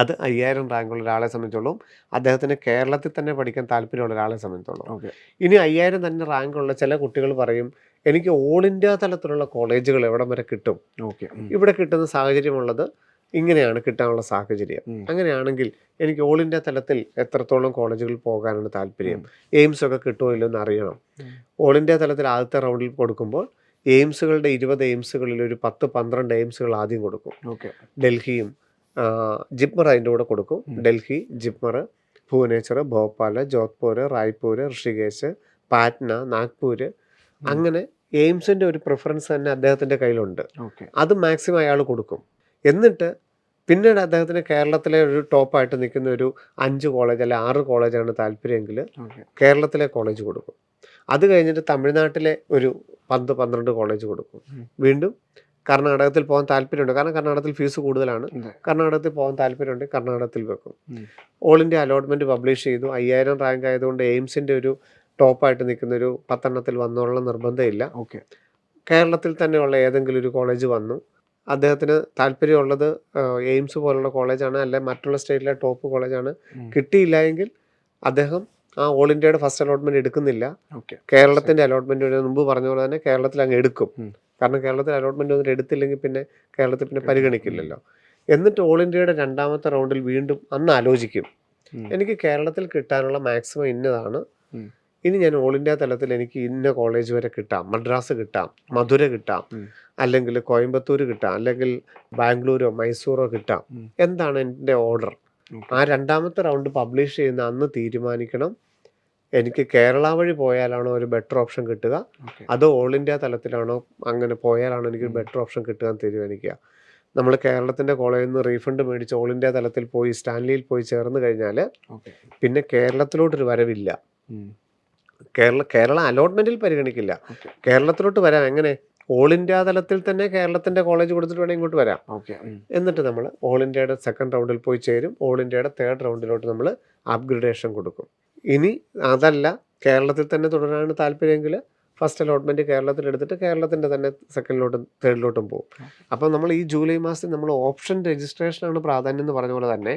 അത് 5,000 റാങ്കുള്ള ഒരാളെ സംബന്ധിച്ചോളം, അദ്ദേഹത്തിന് കേരളത്തിൽ തന്നെ പഠിക്കാൻ താല്പര്യമുള്ള ഒരാളെ സംബന്ധിച്ചോളം. ഇനി 5,000 തന്നെ റാങ്കുള്ള ചില കുട്ടികൾ പറയും എനിക്ക് ഓൾ ഇന്ത്യ തലത്തിലുള്ള കോളേജുകൾ എവിടം വരെ കിട്ടും. ഇവിടെ കിട്ടുന്ന സാഹചര്യമുള്ളത് ഇങ്ങനെയാണ് കിട്ടാനുള്ള സാഹചര്യം. ഉം. അങ്ങനെയാണെങ്കിൽ എനിക്ക് ഓൾ ഇന്ത്യ തലത്തിൽ എത്രത്തോളം കോളേജുകളിൽ പോകാനാണ് താല്പര്യം, എയിംസ് ഒക്കെ കിട്ടുമോ ഇല്ലോ എന്ന് അറിയണം. ഓൾ ഇന്ത്യ തലത്തിൽ ആദ്യത്തെ റൗണ്ടിൽ കൊടുക്കുമ്പോൾ എയിംസുകളുടെ 20 എയിംസുകളിൽ ഒരു 10-12 എയിംസുകൾ ആദ്യം കൊടുക്കും. ഓക്കെ. ഡൽഹിയും ജിപ്മർ അതിൻ്റെ കൂടെ കൊടുക്കും. ഡൽഹി, ജിപ്മർ, ഭുവനേശ്വർ, ഭോപ്പാൽ, ജോധ്പൂർ, റായ്പൂർ, ഋഷികേശ്, പാറ്റ്ന, നാഗ്പൂർ, അങ്ങനെ എയിംസിൻ്റെ ഒരു പ്രിഫറൻസ് തന്നെ അദ്ദേഹത്തിൻ്റെ കയ്യിലുണ്ട്. ഓക്കെ. അത് മാക്സിമം അയാൾ കൊടുക്കും. എന്നിട്ട് പിന്നീട് അദ്ദേഹത്തിന് കേരളത്തിലെ ഒരു ടോപ്പായിട്ട് നിൽക്കുന്ന ഒരു 5 കോളേജ് അല്ലെ 6 കോളേജാണ് താല്പര്യമെങ്കിൽ ഓക്കെ. കേരളത്തിലെ കോളേജ് കൊടുക്കും. അത് കഴിഞ്ഞിട്ട് തമിഴ്നാട്ടിലെ ഒരു 10-12 കോളേജ് കൊടുക്കും. വീണ്ടും കർണാടകത്തിൽ പോകാൻ താല്പര്യമുണ്ട്, കാരണം കർണാടകത്തിൽ ഫീസ് കൂടുതലാണ്. കർണാടകത്തിൽ പോകാൻ താല്പര്യമുണ്ടെങ്കിൽ കർണാടകത്തിൽ വെക്കും. ഓൾ ഇന്ത്യ അലോട്ട്മെൻറ്റ് പബ്ലിഷ് ചെയ്തു. 5000 റാങ്ക് ആയതുകൊണ്ട് എയിംസിൻ്റെ ഒരു ടോപ്പായിട്ട് നിൽക്കുന്ന ഒരു 10 എണ്ണത്തിൽ വന്നോളം നിർബന്ധമില്ല. ഓക്കെ. കേരളത്തിൽ തന്നെയുള്ള ഏതെങ്കിലും ഒരു കോളേജ് വന്നു, അദ്ദേഹത്തിന് താല്പര്യമുള്ളത് എയിംസ് പോലുള്ള കോളേജാണ്, അല്ലെ മറ്റുള്ള സ്റ്റേറ്റിലെ ടോപ്പ് കോളേജാണ്, കിട്ടിയില്ല എങ്കിൽ അദ്ദേഹം ആ ഓൾ ഇന്ത്യയുടെ ഫസ്റ്റ് അലോട്ട്മെൻറ്റ് എടുക്കുന്നില്ല. ഓക്കെ. കേരളത്തിൻ്റെ അലോട്ട്മെൻറ്റ് മുമ്പ് പറഞ്ഞ പോലെ തന്നെ കേരളത്തിൽ അങ്ങ് എടുക്കും. കാരണം കേരളത്തിൽ അലോട്ട്മെൻറ്റ് വന്നിട്ട് എടുത്തില്ലെങ്കിൽ പിന്നെ കേരളത്തിൽ പിന്നെ പരിഗണിക്കില്ലല്ലോ. എന്നിട്ട് ഓൾ ഇന്ത്യയുടെ രണ്ടാമത്തെ റൗണ്ടിൽ വീണ്ടും അന്ന് ആലോചിക്കും, എനിക്ക് കേരളത്തിൽ കിട്ടാനുള്ള മാക്സിമം ഇന്നതാണ്, ഇനി ഞാൻ ഓൾ ഇന്ത്യ തലത്തിൽ എനിക്ക് ഇന്ന കോളേജ് വരെ കിട്ടാം, മദ്രാസ് കിട്ടാം, മധുര കിട്ടാം, അല്ലെങ്കിൽ കോയമ്പത്തൂർ കിട്ടാം, അല്ലെങ്കിൽ ബാംഗ്ലൂരോ മൈസൂറോ കിട്ടാം, എന്താണ് എൻ്റെ ഓർഡർ? ആ രണ്ടാമത്തെ റൗണ്ട് പബ്ലിഷ് ചെയ്യുന്ന അന്ന് തീരുമാനിക്കണം, എനിക്ക് കേരള വഴി പോയാലാണോ ഒരു ബെറ്റർ ഓപ്ഷൻ കിട്ടുക, അതോ ഓൾ ഇന്ത്യ തലത്തിലാണോ അങ്ങനെ പോയാലാണോ എനിക്ക് ബെറ്റർ ഓപ്ഷൻ കിട്ടുക എന്ന് തീരുമാനിക്കുക. നമ്മൾ കേരളത്തിൻ്റെ കോളേജിൽ നിന്ന് റീഫണ്ട് മേടിച്ച് ഓൾ ഇന്ത്യ തലത്തിൽ പോയി സ്റ്റാൻലിയിൽ പോയി ചേർന്ന് കഴിഞ്ഞാൽ പിന്നെ കേരളത്തിലോട്ടൊരു വരവില്ല. കേരള അലോട്ട്മെൻറ്റിൽ പരിഗണിക്കില്ല. കേരളത്തിലോട്ട് വരാം എങ്ങനെ? ഓൾ ഇന്ത്യ തലത്തിൽ തന്നെ കേരളത്തിൻ്റെ കോളേജ് കൊടുത്തിട്ട് വേണമെങ്കിൽ ഇങ്ങോട്ട് വരാം. എന്നിട്ട് നമ്മൾ ഓൾ ഇന്ത്യയുടെ സെക്കൻഡ് റൗണ്ടിൽ പോയി ചേരും. ഓൾ ഇന്ത്യയുടെ തേർഡ് റൗണ്ടിലോട്ട് നമ്മൾ അപ്ഗ്രഡേഷൻ കൊടുക്കും. ഇനി അതല്ല, കേരളത്തിൽ തന്നെ തുടരാനാണ് താല്പര്യമെങ്കിൽ ഫസ്റ്റ് അലോട്ട്മെൻറ്റ് കേരളത്തിൽ എടുത്തിട്ട് കേരളത്തിൻ്റെ തന്നെ സെക്കൻഡിലോട്ടും തേർഡിലോട്ടും പോകും. അപ്പം നമ്മൾ ഈ ജൂലൈ മാസത്തിൽ നമ്മൾ ഓപ്ഷൻ രജിസ്ട്രേഷനാണ് പ്രാധാന്യം എന്ന് പറഞ്ഞ പോലെ തന്നെ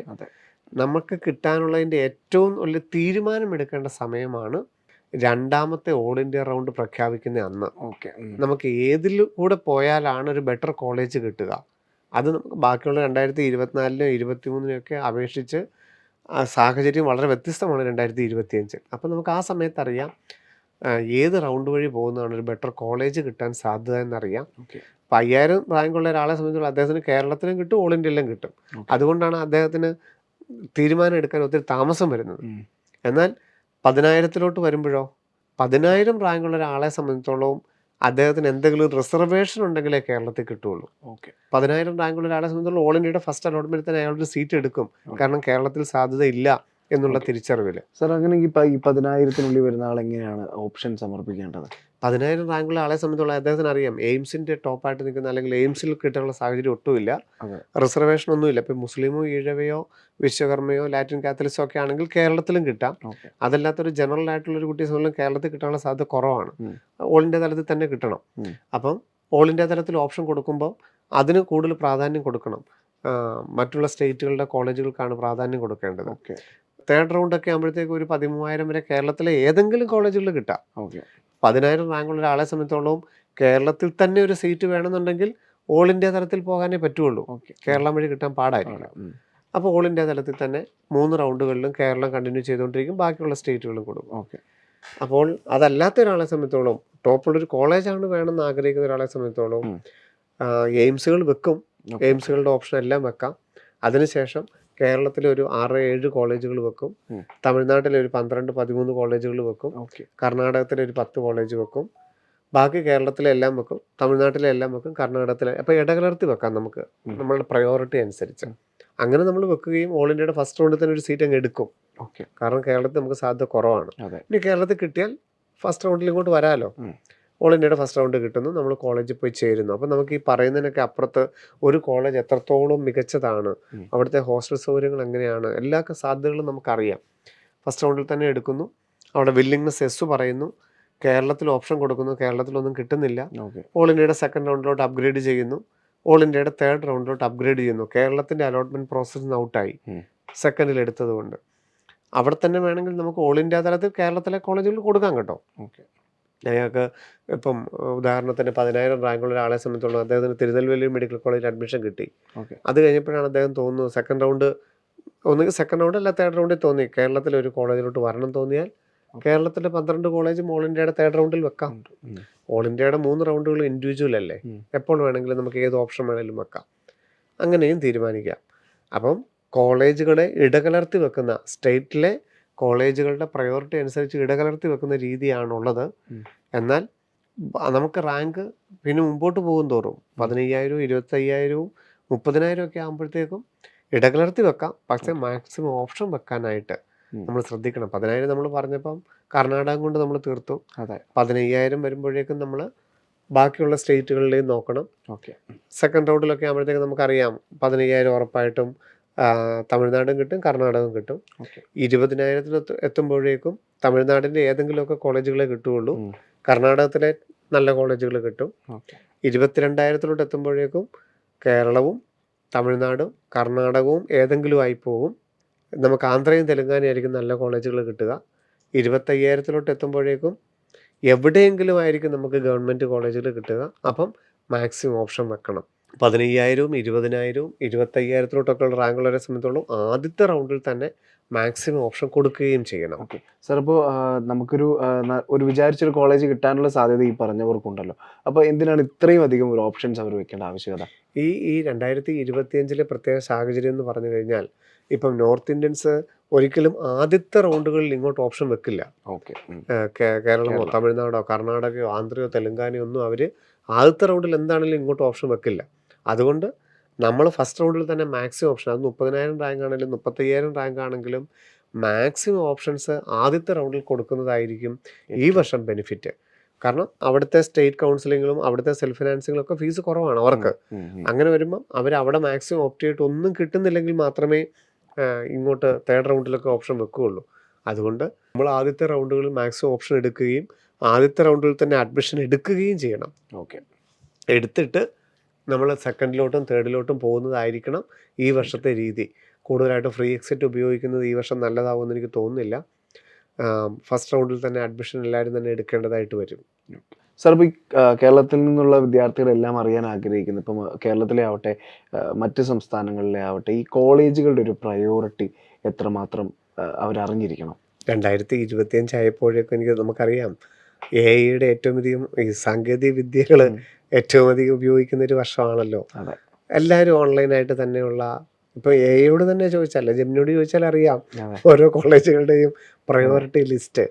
നമുക്ക് കിട്ടാനുള്ളതിൻ്റെ ഏറ്റവും വലിയ തീരുമാനമെടുക്കേണ്ട സമയമാണ് രണ്ടാമത്തെ ഓൾ ഇന്ത്യ റൗണ്ട് പ്രഖ്യാപിക്കുന്ന അന്ന്. നമുക്ക് ഏതിലൂടെ പോയാലാണ് ഒരു ബെറ്റർ കോളേജ് കിട്ടുക, അത് നമുക്ക് ബാക്കിയുള്ള 2024-നും 2023-നും അപേക്ഷിച്ച് സാഹചര്യം വളരെ വ്യത്യസ്തമാണ് 2025. അപ്പം നമുക്ക് ആ സമയത്ത് അറിയാം ഏത് റൗണ്ട് വഴി പോകുന്നതാണ് ഒരു ബെറ്റർ കോളേജ് കിട്ടാൻ സാധ്യത എന്നറിയാം. അപ്പം 5000 റാങ്കുള്ള ഒരാളെ സംബന്ധിച്ചുള്ള അദ്ദേഹത്തിന് കേരളത്തിലും കിട്ടും, ഓൾ ഇന്ത്യയിലും കിട്ടും. അതുകൊണ്ടാണ് അദ്ദേഹത്തിന് തീരുമാനം എടുക്കാൻ ഒത്തിരി താമസം വരുന്നത്. എന്നാൽ 10,000-ത്തിലോട്ട് വരുമ്പോഴോ 10,000 റാങ്കുള്ള ഒരാളെ സംബന്ധിച്ചോളവും അദ്ദേഹത്തിന് എന്തെങ്കിലും റിസർവേഷൻ ഉണ്ടെങ്കിലേ കേരളത്തിൽ കിട്ടുള്ളൂ. 10,000 റാങ്കുള്ള ഒരാളെ സംബന്ധിച്ചോളം ഓൾ ഇന്ത്യയുടെ ഫസ്റ്റ് അലോട്ട്മെൻറ്റിൽ തന്നെ അയാളൊരു സീറ്റ് എടുക്കും, കാരണം കേരളത്തിൽ സാധ്യത ഇല്ല എന്നുള്ള തിരിച്ചറിവിൽ. സാർ, അങ്ങനെയെങ്കിൽ ഈ 10,000-ത്തിനുള്ളിൽ വരുന്ന ആൾ എങ്ങനെയാണ് ഓപ്ഷൻ സമർപ്പിക്കേണ്ടത്? 10,000 റാങ്കുള്ള ആളെ സംബന്ധിച്ചുള്ള അദ്ദേഹത്തിന് അറിയാം എയിംസിൻ്റെ ടോപ്പായിട്ട് നിൽക്കുന്ന, അല്ലെങ്കിൽ എയിംസിൽ കിട്ടാനുള്ള സാഹചര്യം ഒട്ടുമില്ല, റിസർവേഷൻ ഒന്നുമില്ല. ഇപ്പം മുസ്ലിമോ ഈഴവയോ വിശ്വകർമ്മയോ ലാറ്റിൻ കാത്തലിക്സോ ഒക്കെ ആണെങ്കിൽ കേരളത്തിലും കിട്ടാം. അതല്ലാത്തൊരു ജനറൽ ആയിട്ടുള്ളൊരു കുട്ടിയെ സംബന്ധിച്ച് കേരളത്തിൽ കിട്ടാനുള്ള സാധ്യത കുറവാണ്. ഓൾ ഇന്ത്യ തലത്തിൽ തന്നെ കിട്ടണം. അപ്പം ഓൾ ഇന്ത്യ തലത്തിൽ ഓപ്ഷൻ കൊടുക്കുമ്പോൾ അതിന് കൂടുതൽ പ്രാധാന്യം കൊടുക്കണം. മറ്റുള്ള സ്റ്റേറ്റുകളുടെ കോളേജുകൾക്കാണ് പ്രാധാന്യം കൊടുക്കേണ്ടത്. തേർഡ് റൗണ്ടൊക്കെ ആകുമ്പോഴത്തേക്ക് ഒരു 13,000 വരെ കേരളത്തിലെ ഏതെങ്കിലും കോളേജുകളിൽ കിട്ടാം. 10,000 റാങ്കുള്ള ഒരാളെ സംബന്ധിച്ചോളം കേരളത്തിൽ തന്നെ ഒരു സീറ്റ് വേണമെന്നുണ്ടെങ്കിൽ ഓൾ ഇന്ത്യ തലത്തിൽ പോകാനേ പറ്റുള്ളൂ, കേരളം വഴി കിട്ടാൻ പാടായിരിക്കും. അപ്പോൾ ഓൾ ഇന്ത്യ തലത്തിൽ തന്നെ 3 റൗണ്ടുകളിലും കേരളം കണ്ടിന്യൂ ചെയ്തുകൊണ്ടിരിക്കും, ബാക്കിയുള്ള സ്റ്റേറ്റുകളും കൊടുക്കും. അപ്പോൾ അതല്ലാത്ത ഒരാളെ സംബന്ധിച്ചോളം, ടോപ്പുള്ളൊരു കോളേജാണ് വേണമെന്ന് ആഗ്രഹിക്കുന്ന ഒരാളെ സംബന്ധിച്ചോളം എയിംസുകൾ വെക്കും, എയിംസുകളുടെ ഓപ്ഷൻ എല്ലാം വെക്കാം. അതിനുശേഷം കേരളത്തിലെ ഒരു 6-7 കോളേജുകൾ വെക്കും, തമിഴ്നാട്ടിലെ ഒരു 12-13 കോളേജുകൾ വെക്കും, കർണാടകത്തിലെ ഒരു 10 കോളേജ് വെക്കും, ബാക്കി കേരളത്തിലെ എല്ലാം വെക്കും, തമിഴ്നാട്ടിലെ എല്ലാം വെക്കും, കർണാടകത്തിലെ. അപ്പോൾ ഇടകലർത്തി വെക്കാം നമുക്ക് നമ്മളുടെ പ്രയോറിറ്റി അനുസരിച്ച്. അങ്ങനെ നമ്മൾ വെക്കുകയും ഓൾ ഇന്ത്യയുടെ ഫസ്റ്റ് റൗണ്ടിൽ തന്നെ ഒരു സീറ്റ് അങ്ങ് എടുക്കും. കാരണം കേരളത്തിൽ നമുക്ക് സാധ്യത കുറവാണ്. ഇനി കേരളത്തിൽ കിട്ടിയാൽ ഫസ്റ്റ് റൗണ്ടിൽ ഇങ്ങോട്ട് വരാമല്ലോ. ഓൾ ഇന്ത്യയുടെ ഫസ്റ്റ് റൗണ്ട് കിട്ടുന്നു, നമ്മൾ കോളേജിൽ പോയി ചേരുന്നു. അപ്പം നമുക്ക് ഈ പറയുന്നതിനൊക്കെ അപ്പുറത്ത് ഒരു കോളേജ് എത്രത്തോളം മികച്ചതാണ്, അവിടുത്തെ ഹോസ്റ്റൽ സൗകര്യങ്ങൾ എങ്ങനെയാണ്, എല്ലാ സാധ്യതകളും നമുക്കറിയാം. ഫസ്റ്റ് റൗണ്ടിൽ തന്നെ എടുക്കുന്നു, അവിടെ വില്ലിങ്നെസ് എസ് പറയുന്നു, കേരളത്തിൽ ഓപ്ഷൻ കൊടുക്കുന്നു, കേരളത്തിലൊന്നും കിട്ടുന്നില്ല. ഓൾ ഇന്ത്യയുടെ സെക്കൻഡ് റൗണ്ടിലോട്ട് അപ്ഗ്രേഡ് ചെയ്യുന്നു, ഓൾ ഇന്ത്യയുടെ തേർഡ് റൗണ്ടിലോട്ട് അപ്ഗ്രേഡ് ചെയ്യുന്നു. കേരളത്തിൻ്റെ അലോട്ട്മെൻറ്റ് പ്രോസസ്സിൽ നിന്ന് ഔട്ടായി സെക്കൻഡിൽ എടുത്തത് കൊണ്ട്. അവിടെ തന്നെ വേണമെങ്കിൽ നമുക്ക് ഓൾ ഇന്ത്യ തലത്തിൽ കേരളത്തിലെ കോളേജുകൾ കൊടുക്കാം കേട്ടോ. അയാൾക്ക് ഇപ്പം ഉദാഹരണത്തിന് 10,000 റാങ്കുള്ള ഒരാളെ സംബന്ധിച്ചോളം അദ്ദേഹത്തിന് തിരുനെൽവേലി മെഡിക്കൽ കോളേജിൽ അഡ്മിഷൻ കിട്ടി. അത് കഴിഞ്ഞപ്പോഴാണ് അദ്ദേഹം തോന്നുന്നു സെക്കൻഡ് റൗണ്ട്, ഒന്നുകിൽ സെക്കൻഡ് റൗണ്ട് അല്ല തേർഡ് റൗണ്ടിൽ തോന്നി കേരളത്തിലെ ഒരു കോളേജിലോട്ട് വരണം തോന്നിയാൽ കേരളത്തിലെ 12 കോളേജും ഓൾ ഇന്ത്യയുടെ തേർഡ് റൗണ്ടിൽ വെക്കാം. ഓൾ ഇന്ത്യയുടെ 3 റൗണ്ടുകൾ ഇൻഡിവിജ്വൽ അല്ലേ, എപ്പോൾ വേണമെങ്കിലും നമുക്ക് ഏത് ഓപ്ഷൻ വേണമെങ്കിലും വെക്കാം, അങ്ങനെയും തീരുമാനിക്കാം. അപ്പം കോളേജുകളെ ഇടകലർത്തി വെക്കുന്ന, സ്റ്റേറ്റിലെ കോളേജുകളുടെ പ്രയോറിറ്റി അനുസരിച്ച് ഇടകലർത്തി വെക്കുന്ന രീതിയാണുള്ളത്. എന്നാൽ നമുക്ക് റാങ്ക് പിന്നെ മുമ്പോട്ട് പോകും തോറും 15,000, 25,000, 30,000 ഒക്കെ ആകുമ്പോഴത്തേക്കും ഇടകലർത്തി വെക്കാം. പക്ഷേ മാക്സിമം ഓപ്ഷൻ വെക്കാനായിട്ട് നമ്മൾ ശ്രദ്ധിക്കണം. 10,000 നമ്മൾ പറഞ്ഞപ്പം കർണാടകം കൊണ്ട് നമ്മൾ തീർത്തു. 15,000 വരുമ്പോഴേക്കും നമ്മൾ ബാക്കിയുള്ള സ്റ്റേറ്റുകളിലേയും നോക്കണം. സെക്കൻഡ് റൗണ്ടിലൊക്കെ ആകുമ്പോഴത്തേക്കും നമുക്കറിയാം 15,000 ഉറപ്പായിട്ടും തമിഴ്നാടും കിട്ടും, കർണാടകവും കിട്ടും. 20,000 എത്തുമ്പോഴേക്കും തമിഴ്നാടിൻ്റെ ഏതെങ്കിലുമൊക്കെ കോളേജുകളെ കിട്ടുകയുള്ളൂ, കർണാടകത്തിലെ നല്ല കോളേജുകൾ കിട്ടും. 22,000 എത്തുമ്പോഴേക്കും കേരളവും തമിഴ്നാടും കർണാടകവും ഏതെങ്കിലും ആയി പോകും. നമുക്ക് ആന്ധ്രയും തെലുങ്കാനയും ആയിരിക്കും നല്ല കോളേജുകൾ കിട്ടുക. 25,000 എത്തുമ്പോഴേക്കും എവിടെയെങ്കിലും ആയിരിക്കും നമുക്ക് ഗവൺമെൻറ് കോളേജുകൾ കിട്ടുക. അപ്പം മാക്സിമം ഓപ്ഷൻ വെക്കണം. 15,000, 20,000, 25,000 റാങ്കുള്ളവരെ സംബന്ധിച്ചോളം ആദ്യത്തെ റൗണ്ടിൽ തന്നെ മാക്സിമം ഓപ്ഷൻ കൊടുക്കുകയും ചെയ്യണം. സാർ, ഇപ്പോൾ ഒരു വിചാരിച്ചൊരു കോളേജ് കിട്ടാനുള്ള സാധ്യത ഈ പറഞ്ഞവർക്കുണ്ടല്ലോ, അപ്പോൾ എന്തിനാണ് ഇത്രയും അധികം ഒരു ഓപ്ഷൻസ് അവർ വെക്കേണ്ട ആവശ്യകത? ഈ 2025 പ്രത്യേക സാഹചര്യം എന്ന് പറഞ്ഞു കഴിഞ്ഞാൽ, ഇപ്പം നോർത്ത് ഇന്ത്യൻസ് ഒരിക്കലും ആദ്യത്തെ റൗണ്ടുകളിൽ ഇങ്ങോട്ട് ഓപ്ഷൻ വെക്കില്ല. കേരളമോ തമിഴ്നാടോ കർണാടകയോ ആന്ധ്രയോ തെലുങ്കാനയോ ഒന്നും അവർ ആദ്യത്തെ റൗണ്ടിൽ എന്താണെങ്കിലും ഇങ്ങോട്ട് ഓപ്ഷൻ വെക്കില്ല. അതുകൊണ്ട് നമ്മൾ ഫസ്റ്റ് റൗണ്ടിൽ തന്നെ മാക്സിമം ഓപ്ഷൻ, അത് 30,000 റാങ്ക് ആണെങ്കിലും 35,000 റാങ്ക് ആണെങ്കിലും മാക്സിമം ഓപ്ഷൻസ് ആദ്യത്തെ റൗണ്ടിൽ കൊടുക്കുന്നതായിരിക്കും ഈ വർഷം ബെനിഫിറ്റ്. കാരണം അവിടുത്തെ സ്റ്റേറ്റ് കൗൺസിലിങ്ങിലും അവിടുത്തെ സെൽഫ് ഫിനാൻസിങ്ങിലും ഒക്കെ ഫീസ് കുറവാണ് അവർക്ക്. അങ്ങനെ വരുമ്പം അവർ അവിടെ മാക്സിമം ഓപ്റ്റ് ചെയ്തിട്ട് ഒന്നും കിട്ടുന്നില്ലെങ്കിൽ മാത്രമേ ഇങ്ങോട്ട് തേർഡ് റൗണ്ടിലൊക്കെ ഓപ്ഷൻ വെക്കുകയുള്ളൂ. അതുകൊണ്ട് നമ്മൾ ആദ്യത്തെ റൗണ്ടുകളിൽ മാക്സിമം ഓപ്ഷൻ എടുക്കുകയും ആദ്യത്തെ റൗണ്ടിൽ തന്നെ അഡ്മിഷൻ എടുക്കുകയും ചെയ്യണം. എടുത്തിട്ട് നമ്മൾ സെക്കൻഡിലോട്ടും തേർഡിലോട്ടും പോകുന്നതായിരിക്കണം ഈ വർഷത്തെ രീതി. കൂടുതലായിട്ട് ഫ്രീ എക്സിറ്റ് ഉപയോഗിക്കുന്നത് ഈ വർഷം നല്ലതാവുമെന്ന് എനിക്ക് തോന്നുന്നില്ല. ഫസ്റ്റ് റൗണ്ടിൽ തന്നെ അഡ്മിഷൻ എല്ലാവരും തന്നെ എടുക്കേണ്ടതായിട്ട് വരും. സാർ, ഇപ്പോൾ കേരളത്തിൽ നിന്നുള്ള വിദ്യാർത്ഥികളെല്ലാം അറിയാൻ ആഗ്രഹിക്കുന്നു, ഇപ്പം കേരളത്തിലെ ആവട്ടെ മറ്റ് സംസ്ഥാനങ്ങളിലെ ആവട്ടെ, ഈ കോളേജുകളുടെ ഒരു പ്രയോറിറ്റി എത്രമാത്രം അവരറിഞ്ഞിരിക്കണം? 2025 ആയപ്പോഴേക്കും നമുക്കറിയാം AI-യുടെ ഏറ്റവും അധികം ഈ സാങ്കേതിക വിദ്യകൾ ഏറ്റവും അധികം ഉപയോഗിക്കുന്ന ഒരു വർഷമാണല്ലോ. എല്ലാവരും ഓൺലൈനായിട്ട് തന്നെയുള്ള, ഇപ്പോൾ AI-യോട് തന്നെ ചോദിച്ചാൽ, ജെമിനിയോട് ചോദിച്ചാൽ അറിയാം ഓരോ കോളേജുകളുടെയും പ്രയോറിറ്റി ലിസ്റ്റ്.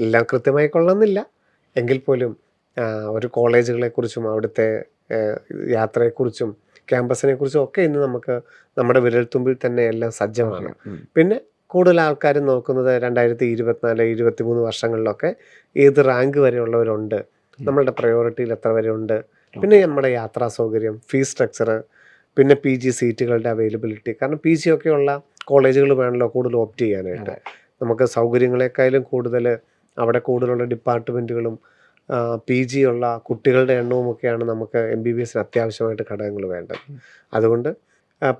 എല്ലാം കൃത്യമായി കൊള്ളുന്നില്ല എങ്കിൽ പോലും ഒരു കോളേജുകളെക്കുറിച്ചും അവിടുത്തെ യാത്രയെക്കുറിച്ചും ക്യാമ്പസിനെ കുറിച്ചും ഒക്കെ ഇന്ന് നമുക്ക് നമ്മുടെ വിരൽത്തുമ്പിൽ തന്നെ എല്ലാം സജ്ജമാണ്. പിന്നെ കൂടുതൽ ആൾക്കാരും നോക്കുന്നത് 2024, 2023 വർഷങ്ങളിലൊക്കെ ഏത് റാങ്ക് വരെയുള്ളവരുണ്ട്, നമ്മളുടെ പ്രയോറിറ്റിയിൽ എത്ര വരെ ഉണ്ട്, പിന്നെ നമ്മുടെ യാത്രാ സൗകര്യം, ഫീസ് സ്ട്രക്ചർ, പിന്നെ PG സീറ്റുകളുടെ അവൈലബിലിറ്റി. കാരണം PG ഒക്കെയുള്ള കോളേജുകൾ വേണമല്ലോ കൂടുതൽ ഓപ്റ്റ് ചെയ്യാനായിട്ട്. നമുക്ക് സൗകര്യങ്ങളെക്കാളും കൂടുതൽ അവിടെ കൂടുതലുള്ള ഡിപ്പാർട്ട്മെൻറ്റുകളും PG ഉള്ള കുട്ടികളുടെ എണ്ണവും ഒക്കെയാണ് നമുക്ക് MBBS അത്യാവശ്യമായിട്ട് ഘടകങ്ങൾ വേണ്ടത്. അതുകൊണ്ട്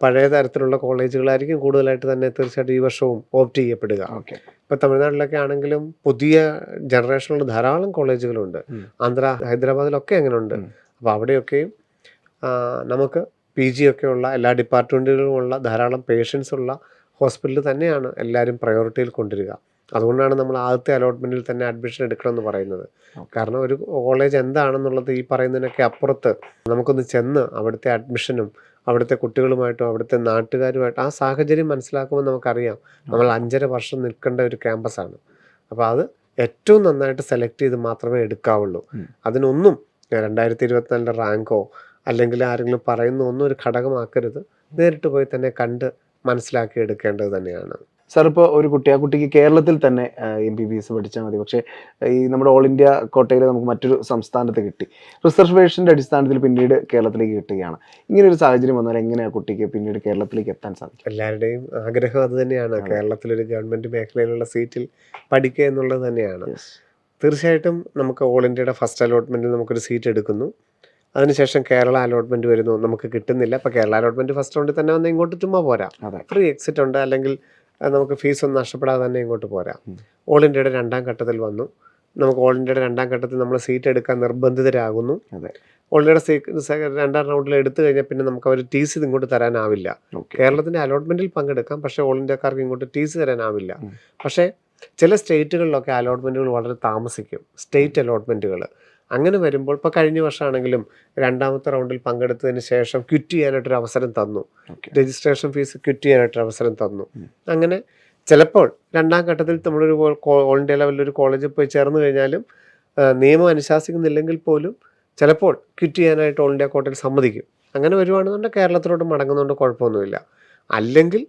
പഴയ തരത്തിലുള്ള കോളേജുകളായിരിക്കും കൂടുതലായിട്ട് തന്നെ തീർച്ചയായിട്ടും ഈ വർഷവും ഓപ്റ്റ് ചെയ്യപ്പെടുക. ഇപ്പോൾ തമിഴ്നാട്ടിലൊക്കെ ആണെങ്കിലും പുതിയ ജനറേഷനുള്ള ധാരാളം കോളേജുകളുണ്ട്. ആന്ധ്ര, ഹൈദരാബാദിലൊക്കെ അങ്ങനെ ഉണ്ട്. അപ്പോൾ അവിടെയൊക്കെയും നമുക്ക് PG ഒക്കെയുള്ള എല്ലാ ഡിപ്പാർട്ട്മെൻറ്റുകളുമുള്ള ധാരാളം പേഷ്യൻസ് ഉള്ള ഹോസ്പിറ്റൽ തന്നെയാണ് എല്ലാവരും പ്രയോറിറ്റിയിൽ കൊണ്ടുവരിക. അതുകൊണ്ടാണ് നമ്മൾ ആദ്യത്തെ അലോട്ട്മെൻറ്റിൽ തന്നെ അഡ്മിഷൻ എടുക്കണമെന്ന് പറയുന്നത്. കാരണം ഒരു കോളേജ് എന്താണെന്നുള്ളത് ഈ പറയുന്നതിനൊക്കെ അപ്പുറത്ത് നമുക്കൊന്ന് ചെന്ന് അവിടുത്തെ അഡ്മിഷനും അവിടുത്തെ കുട്ടികളുമായിട്ടും അവിടുത്തെ നാട്ടുകാരുമായിട്ടും ആ സാഹചര്യം മനസ്സിലാക്കുമ്പോൾ നമുക്കറിയാം നമ്മൾ 5.5 വർഷം നിൽക്കേണ്ട ഒരു ക്യാമ്പസാണ്. അപ്പോൾ അത് ഏറ്റവും നന്നായിട്ട് സെലക്ട് ചെയ്ത് മാത്രമേ എടുക്കാവുള്ളൂ. അതിനൊന്നും 2024 റാങ്കോ അല്ലെങ്കിൽ ആരെങ്കിലും പറയുന്ന ഒന്നും ഒരു ഘടകമാക്കരുത്. നേരിട്ട് പോയി തന്നെ കണ്ട് മനസ്സിലാക്കി എടുക്കേണ്ടത് തന്നെയാണ്. സാർ, ഇപ്പോൾ ഒരു ആ കുട്ടിക്ക് കേരളത്തിൽ തന്നെ MBBS പഠിച്ചാൽ മതി, പക്ഷേ ഈ നമ്മുടെ ഓൾ ഇന്ത്യ കോട്ടയിൽ നമുക്ക് മറ്റൊരു സംസ്ഥാനത്ത് കിട്ടി, റിസർവേഷൻ്റെ അടിസ്ഥാനത്തിൽ പിന്നീട് കേരളത്തിലേക്ക് കിട്ടുകയാണ്. ഇങ്ങനെ ഒരു സാഹചര്യം വന്നാൽ എങ്ങനെയാണ് കുട്ടിക്ക് പിന്നീട് കേരളത്തിലേക്ക് എത്താൻ സാധിക്കും? എല്ലാവരുടെയും ആഗ്രഹം അത് തന്നെയാണ്, കേരളത്തിലൊരു ഗവൺമെൻറ് മേഖലയിലുള്ള സീറ്റിൽ പഠിക്കുക എന്നുള്ളത് തന്നെയാണ്. തീർച്ചയായിട്ടും നമുക്ക് ഓൾ ഇന്ത്യയുടെ ഫസ്റ്റ് അലോട്ട്മെൻറ്റിൽ നമുക്കൊരു സീറ്റ് എടുക്കുന്നു, അതിനുശേഷം കേരള അലോട്ട്മെൻറ്റ് വരുന്നു, നമുക്ക് കിട്ടുന്നില്ല. അപ്പോൾ കേരള അലോട്ട്മെൻറ്റ് ഫസ്റ്റ് റൗണ്ടിൽ തന്നെ വന്ന് ഇങ്ങോട്ട് ചുമ്മാ പോരാ, ഫ്രീ എക്സിറ്റ് ഉണ്ട്, അല്ലെങ്കിൽ നമുക്ക് ഫീസൊന്നും നഷ്ടപ്പെടാതെ തന്നെ ഇങ്ങോട്ട് പോരാ. ഓൾ ഇന്ത്യയുടെ 2ാം ഘട്ടത്തിൽ വന്നു, നമുക്ക് ഓൾ ഇന്ത്യയുടെ രണ്ടാം ഘട്ടത്തിൽ നമ്മൾ സീറ്റ് എടുക്കാൻ നിർബന്ധിതരാകുന്നു. അതെ. ഓൾ ഇന്ത്യയുടെ രണ്ടാം റൗണ്ടിൽ എടുത്തു കഴിഞ്ഞാൽ പിന്നെ നമുക്ക് അവർ ടി സി ഇങ്ങോട്ട് തരാനാവില്ല. കേരളത്തിൻ്റെ അലോട്ട്മെൻറ്റിൽ പങ്കെടുക്കാം, പക്ഷേ ഓൾ ഇന്ത്യക്കാർക്ക് ഇങ്ങോട്ട് ടി സി തരാനാവില്ല. പക്ഷേ ചില സ്റ്റേറ്റുകളിലൊക്കെ അലോട്ട്മെൻറ്റുകൾ വളരെ താമസിക്കും, സ്റ്റേറ്റ് അലോട്ട്മെൻറ്റുകൾ. അങ്ങനെ വരുമ്പോൾ ഇപ്പോൾ കഴിഞ്ഞ വർഷമാണെങ്കിലും രണ്ടാമത്തെ റൗണ്ടിൽ പങ്കെടുത്തതിന് ശേഷം ക്വിറ്റ് ചെയ്യാനായിട്ടൊരു അവസരം തന്നു, രജിസ്ട്രേഷൻ ഫീസ് ക്വിറ്റ് ചെയ്യാനായിട്ടൊരു അവസരം തന്നു. അങ്ങനെ ചിലപ്പോൾ രണ്ടാം ഘട്ടത്തിൽ നമ്മളൊരു ഓൾ ഇന്ത്യ ലെവലിലൊരു കോളേജിൽ പോയി ചേർന്ന് കഴിഞ്ഞാലും നിയമം അനുശാസിക്കുന്നില്ലെങ്കിൽ പോലും ചിലപ്പോൾ ക്വിറ്റ് ചെയ്യാനായിട്ട് ഓൾ ഇന്ത്യ കോട്ടയിൽ സമ്മതിക്കും. അങ്ങനെ വരുവാണെന്നുണ്ടെങ്കിൽ കേരളത്തിലോട്ട് മടങ്ങുന്നതുകൊണ്ട് കുഴപ്പമൊന്നുമില്ല. അല്ലെങ്കിൽ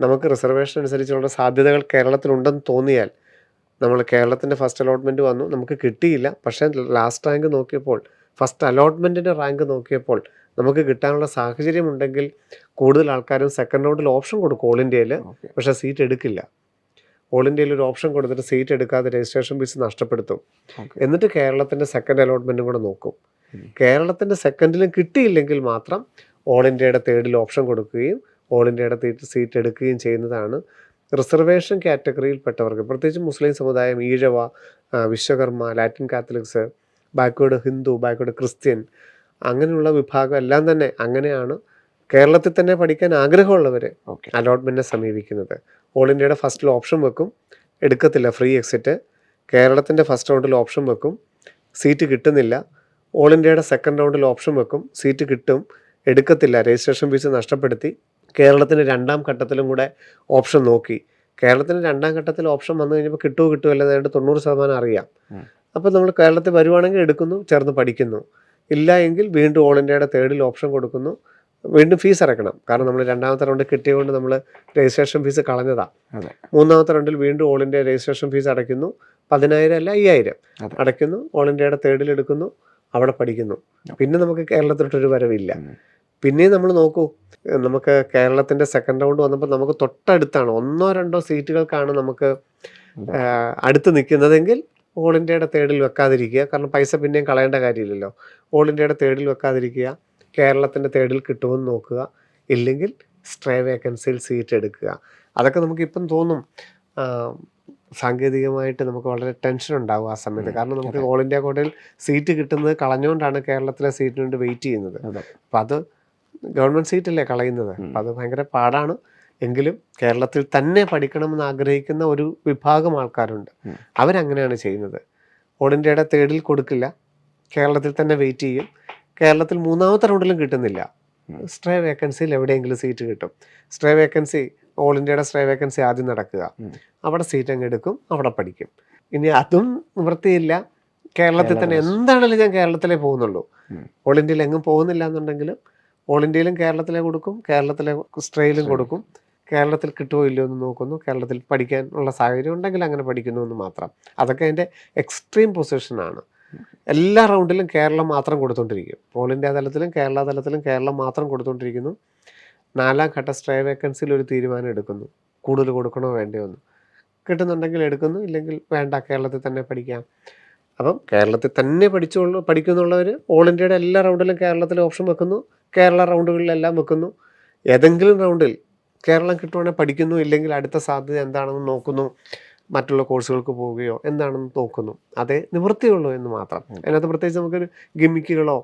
നമുക്ക് റിസർവേഷൻ അനുസരിച്ചുള്ള സാധ്യതകൾ കേരളത്തിലുണ്ടെന്ന് തോന്നിയാൽ നമ്മൾ കേരളത്തിൻ്റെ ഫസ്റ്റ് അലോട്ട്മെൻറ്റ് വന്നു, നമുക്ക് കിട്ടിയില്ല. പക്ഷേ ലാസ്റ്റ് റാങ്ക് നോക്കിയപ്പോൾ, ഫസ്റ്റ് അലോട്ട്മെൻറ്റിൻ്റെ റാങ്ക് നോക്കിയപ്പോൾ നമുക്ക് കിട്ടാനുള്ള സാഹചര്യം ഉണ്ടെങ്കിൽ കൂടുതൽ ആൾക്കാരും സെക്കൻഡ് റൗണ്ടിൽ ഓപ്ഷൻ കൊടുക്കും ഓൾ ഇന്ത്യയിൽ, പക്ഷേ സീറ്റ് എടുക്കില്ല. ഓൾ ഇന്ത്യയിൽ ഒരു ഓപ്ഷൻ കൊടുത്തിട്ട് സീറ്റ് എടുക്കാതെ രജിസ്ട്രേഷൻ ഫീസ് നഷ്ടപ്പെടുത്തും. എന്നിട്ട് കേരളത്തിൻ്റെ സെക്കൻഡ് അലോട്ട്മെൻറ്റും കൂടെ നോക്കും. കേരളത്തിൻ്റെ സെക്കൻഡിലും കിട്ടിയില്ലെങ്കിൽ മാത്രം ഓൾ ഇന്ത്യയുടെ തേർഡിൽ ഓപ്ഷൻ കൊടുക്കുകയും ഓൾ ഇന്ത്യയുടെ സീറ്റ് എടുക്കുകയും ചെയ്യുന്നതാണ് റിസർവേഷൻ കാറ്റഗറിയിൽപ്പെട്ടവർക്ക്. പ്രത്യേകിച്ച് മുസ്ലിം സമുദായം, Ezhava, Vishwakarma, Latin Catholics, backward Hindu, backward Christian, അങ്ങനെയുള്ള വിഭാഗം എല്ലാം തന്നെ അങ്ങനെയാണ് കേരളത്തിൽ തന്നെ പഠിക്കാൻ ആഗ്രഹമുള്ളവർ അലോട്ട്മെൻറ്റിനെ സമീപിക്കുന്നത്. ഓൾ ഇന്ത്യയുടെ ഫസ്റ്റിൽ ഓപ്ഷൻ വെക്കും, എടുക്കത്തില്ല, ഫ്രീ എക്സിറ്റ്. കേരളത്തിൻ്റെ ഫസ്റ്റ് റൗണ്ടിൽ ഓപ്ഷൻ വെക്കും, സീറ്റ് കിട്ടുന്നില്ല. ഓൾ ഇന്ത്യയുടെ സെക്കൻഡ് റൗണ്ടിൽ ഓപ്ഷൻ വെക്കും, സീറ്റ് കിട്ടും, എടുക്കത്തില്ല, രജിസ്ട്രേഷൻ ഫീസ് നഷ്ടപ്പെടുത്തി. കേരളത്തിന് രണ്ടാം ഘട്ടത്തിലും കൂടെ ഓപ്ഷൻ നോക്കി. കേരളത്തിന് രണ്ടാം ഘട്ടത്തിൽ ഓപ്ഷൻ വന്നു കഴിഞ്ഞപ്പോൾ കിട്ടുമല്ലോ ഏതാണ്ട് 90% അറിയാം. അപ്പോൾ നമ്മൾ കേരളത്തിൽ വരുവാണെങ്കിൽ എടുക്കുന്നു, ചേർന്ന് പഠിക്കുന്നു. ഇല്ല എങ്കിൽ വീണ്ടും ഓൾ ഇന്ത്യയുടെ തേർഡിൽ ഓപ്ഷൻ കൊടുക്കുന്നു, വീണ്ടും ഫീസ് അടയ്ക്കണം. കാരണം നമ്മൾ രണ്ടാമത്തെ റൗണ്ടിൽ കിട്ടിയതുകൊണ്ട് നമ്മൾ രജിസ്ട്രേഷൻ ഫീസ് കളഞ്ഞതാണ്. മൂന്നാമത്തെ റൗണ്ടിൽ വീണ്ടും ഓൾ ഇന്ത്യ രജിസ്ട്രേഷൻ ഫീസ് അടയ്ക്കുന്നു, 10,000 അല്ല 5,000 അടയ്ക്കുന്നു, ഓൾ ഇന്ത്യയുടെ തേർഡിൽ എടുക്കുന്നു, അവിടെ പഠിക്കുന്നു. പിന്നെ നമുക്ക് കേരളത്തിലോട്ടൊരു വരവില്ല. പിന്നെയും നമ്മൾ നോക്കൂ, നമുക്ക് കേരളത്തിൻ്റെ സെക്കൻഡ് റൗണ്ട് വന്നപ്പോൾ നമുക്ക് തൊട്ടടുത്താണ്, 1-2 സീറ്റുകൾക്കാണ് നമുക്ക് അടുത്ത് നിൽക്കുന്നതെങ്കിൽ ഓൾ ഇന്ത്യയുടെ തേർഡിൽ വെക്കാതിരിക്കുക. കാരണം പൈസ പിന്നെയും കളയേണ്ട കാര്യമില്ലല്ലോ. ഓൾ ഇന്ത്യയുടെ തേർഡിൽ വെക്കാതിരിക്കുക, കേരളത്തിൻ്റെ തേർഡിൽ കിട്ടുമെന്ന് നോക്കുക, ഇല്ലെങ്കിൽ സ്ട്രേ വേക്കൻസിയിൽ സീറ്റ് എടുക്കുക. അതൊക്കെ നമുക്കിപ്പം തോന്നും സാങ്കേതികമായിട്ട് നമുക്ക് വളരെ ടെൻഷൻ ഉണ്ടാകും ആ സമയത്ത്. കാരണം നമുക്ക് ഓൾ ഇന്ത്യ കോട്ടയിൽ സീറ്റ് കിട്ടുന്നത് കളഞ്ഞുകൊണ്ടാണ് കേരളത്തിലെ സീറ്റിന് വേണ്ടി വെയിറ്റ് ചെയ്യുന്നത്. അപ്പം അത് ഗവൺമെൻറ് സീറ്റല്ലേ കളയുന്നത്. അപ്പം അത് ഭയങ്കര പാടാണ്. എങ്കിലും കേരളത്തിൽ തന്നെ പഠിക്കണമെന്ന് ആഗ്രഹിക്കുന്ന ഒരു വിഭാഗം ആൾക്കാരുണ്ട്, അവരങ്ങനെയാണ് ചെയ്യുന്നത്. ഓൾ ഇന്ത്യയുടെ തേർഡിൽ കൊടുക്കില്ല, കേരളത്തിൽ തന്നെ വെയിറ്റ് ചെയ്യും. കേരളത്തിൽ മൂന്നാമത്തെ റൗണ്ടിലും കിട്ടുന്നില്ല, സ്ട്രേ വേക്കൻസിയിൽ എവിടെയെങ്കിലും സീറ്റ് കിട്ടും. സ്ട്രേ വേക്കൻസി, ഓൾ ഇന്ത്യയുടെ സ്ട്രേ വേക്കൻസി ആദ്യം നടക്കുക, അവിടെ സീറ്റ് അങ്ങ് എടുക്കും, അവിടെ പഠിക്കും. ഇനി അതും നിവൃത്തിയില്ല, കേരളത്തിൽ തന്നെ എന്താണെങ്കിലും ഞാൻ കേരളത്തിലേ പോകുന്നുള്ളൂ, ഓൾ ഇന്ത്യയിൽ എങ്ങും പോകുന്നില്ല എന്നുണ്ടെങ്കിലും ഓൾ ഇന്ത്യയിലും കേരളത്തിലെ കൊടുക്കും, കേരളത്തിലെ സ്ട്രേയിലും കൊടുക്കും. കേരളത്തിൽ കിട്ടുമോ ഇല്ലയോ എന്ന് നോക്കുന്നു, കേരളത്തിൽ പഠിക്കാനുള്ള സാഹചര്യം ഉണ്ടെങ്കിൽ അങ്ങനെ പഠിക്കുന്നു എന്ന് മാത്രം. അതൊക്കെ അതിൻ്റെ എക്സ്ട്രീം പൊസിഷനാണ്. എല്ലാ റൗണ്ടിലും കേരളം മാത്രം കൊടുത്തുകൊണ്ടിരിക്കും. ഓൾ ഇന്ത്യ തലത്തിലും കേരള തലത്തിലും കേരളം മാത്രം കൊടുത്തുകൊണ്ടിരിക്കുന്നു. 4ാം ഘട്ട സ്ട്രേ വേക്കൻസിയിൽ ഒരു തീരുമാനം എടുക്കുന്നു, കൂടുതൽ കൊടുക്കണോ വേണ്ടയോ എന്ന്. കിട്ടുന്നുണ്ടെങ്കിൽ എടുക്കുന്നു, ഇല്ലെങ്കിൽ വേണ്ട, കേരളത്തിൽ തന്നെ പഠിക്കാം. അപ്പം കേരളത്തിൽ തന്നെ പഠിക്കുന്നുള്ളവർ ഓൾ ഇന്ത്യയുടെ എല്ലാ റൗണ്ടിലും കേരളത്തിൽ ഓപ്ഷൻ വെക്കുന്നു, കേരള റൗണ്ടുകളിലെല്ലാം വെക്കുന്നു. ഏതെങ്കിലും റൗണ്ടിൽ കേരളം കിട്ടുവാണെങ്കിൽ പഠിക്കുന്നു, ഇല്ലെങ്കിൽ അടുത്ത സാധ്യത എന്താണെന്ന് നോക്കുന്നു, മറ്റുള്ള കോഴ്സുകൾക്ക് പോവുകയോ എന്താണെന്ന് നോക്കുന്നു. അതേ നിവൃത്തിയുള്ളൂ എന്ന് മാത്രം. അതിനകത്ത് പ്രത്യേകിച്ച് നമുക്കൊരു ഗിമ്മിക്കുകളോ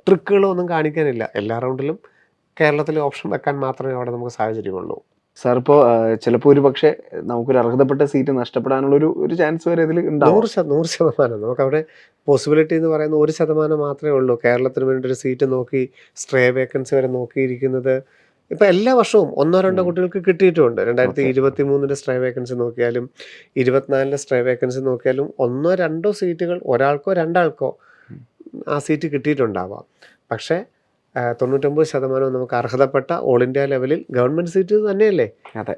ട്രിക്കുകളോ ഒന്നും കാണിക്കാനില്ല. എല്ലാ റൗണ്ടിലും കേരളത്തിൽ ഓപ്ഷൻ വെക്കാൻ മാത്രമേ അവിടെ നമുക്ക് സാഹചര്യമുള്ളൂ. സാർ, ഇപ്പോൾ ചിലപ്പോൾ ഒരു പക്ഷേ നമുക്കൊരു അർഹതപ്പെട്ട സീറ്റ് നഷ്ടപ്പെടാനുള്ള ഒരു ചാൻസ് വരെ ഇതിൽ ഉണ്ടാവും. 100%. നമുക്കവിടെ പോസിബിലിറ്റി എന്ന് പറയുന്നത് 1% മാത്രമേ ഉള്ളൂ. കേരളത്തിന് വേണ്ടി ഒരു സീറ്റ് നോക്കി സ്ട്രേ വേക്കൻസി വരെ നോക്കിയിരിക്കുന്നത് ഇപ്പം എല്ലാ വർഷവും 1-2 കുട്ടികൾക്ക് കിട്ടിയിട്ടുമുണ്ട്. 2023 സ്ട്രേ വേക്കൻസി നോക്കിയാലും 24 സ്ട്രേ വേക്കൻസി നോക്കിയാലും 1-2 സീറ്റുകൾ ഒരാൾക്കോ 2 ആ സീറ്റ് കിട്ടിയിട്ടുണ്ടാവാം. പക്ഷേ 99% നമുക്ക് അർഹതപ്പെട്ട ഓൾ ഇന്ത്യ ലെവലിൽ ഗവൺമെൻറ് സീറ്റ് തന്നെയല്ലേ,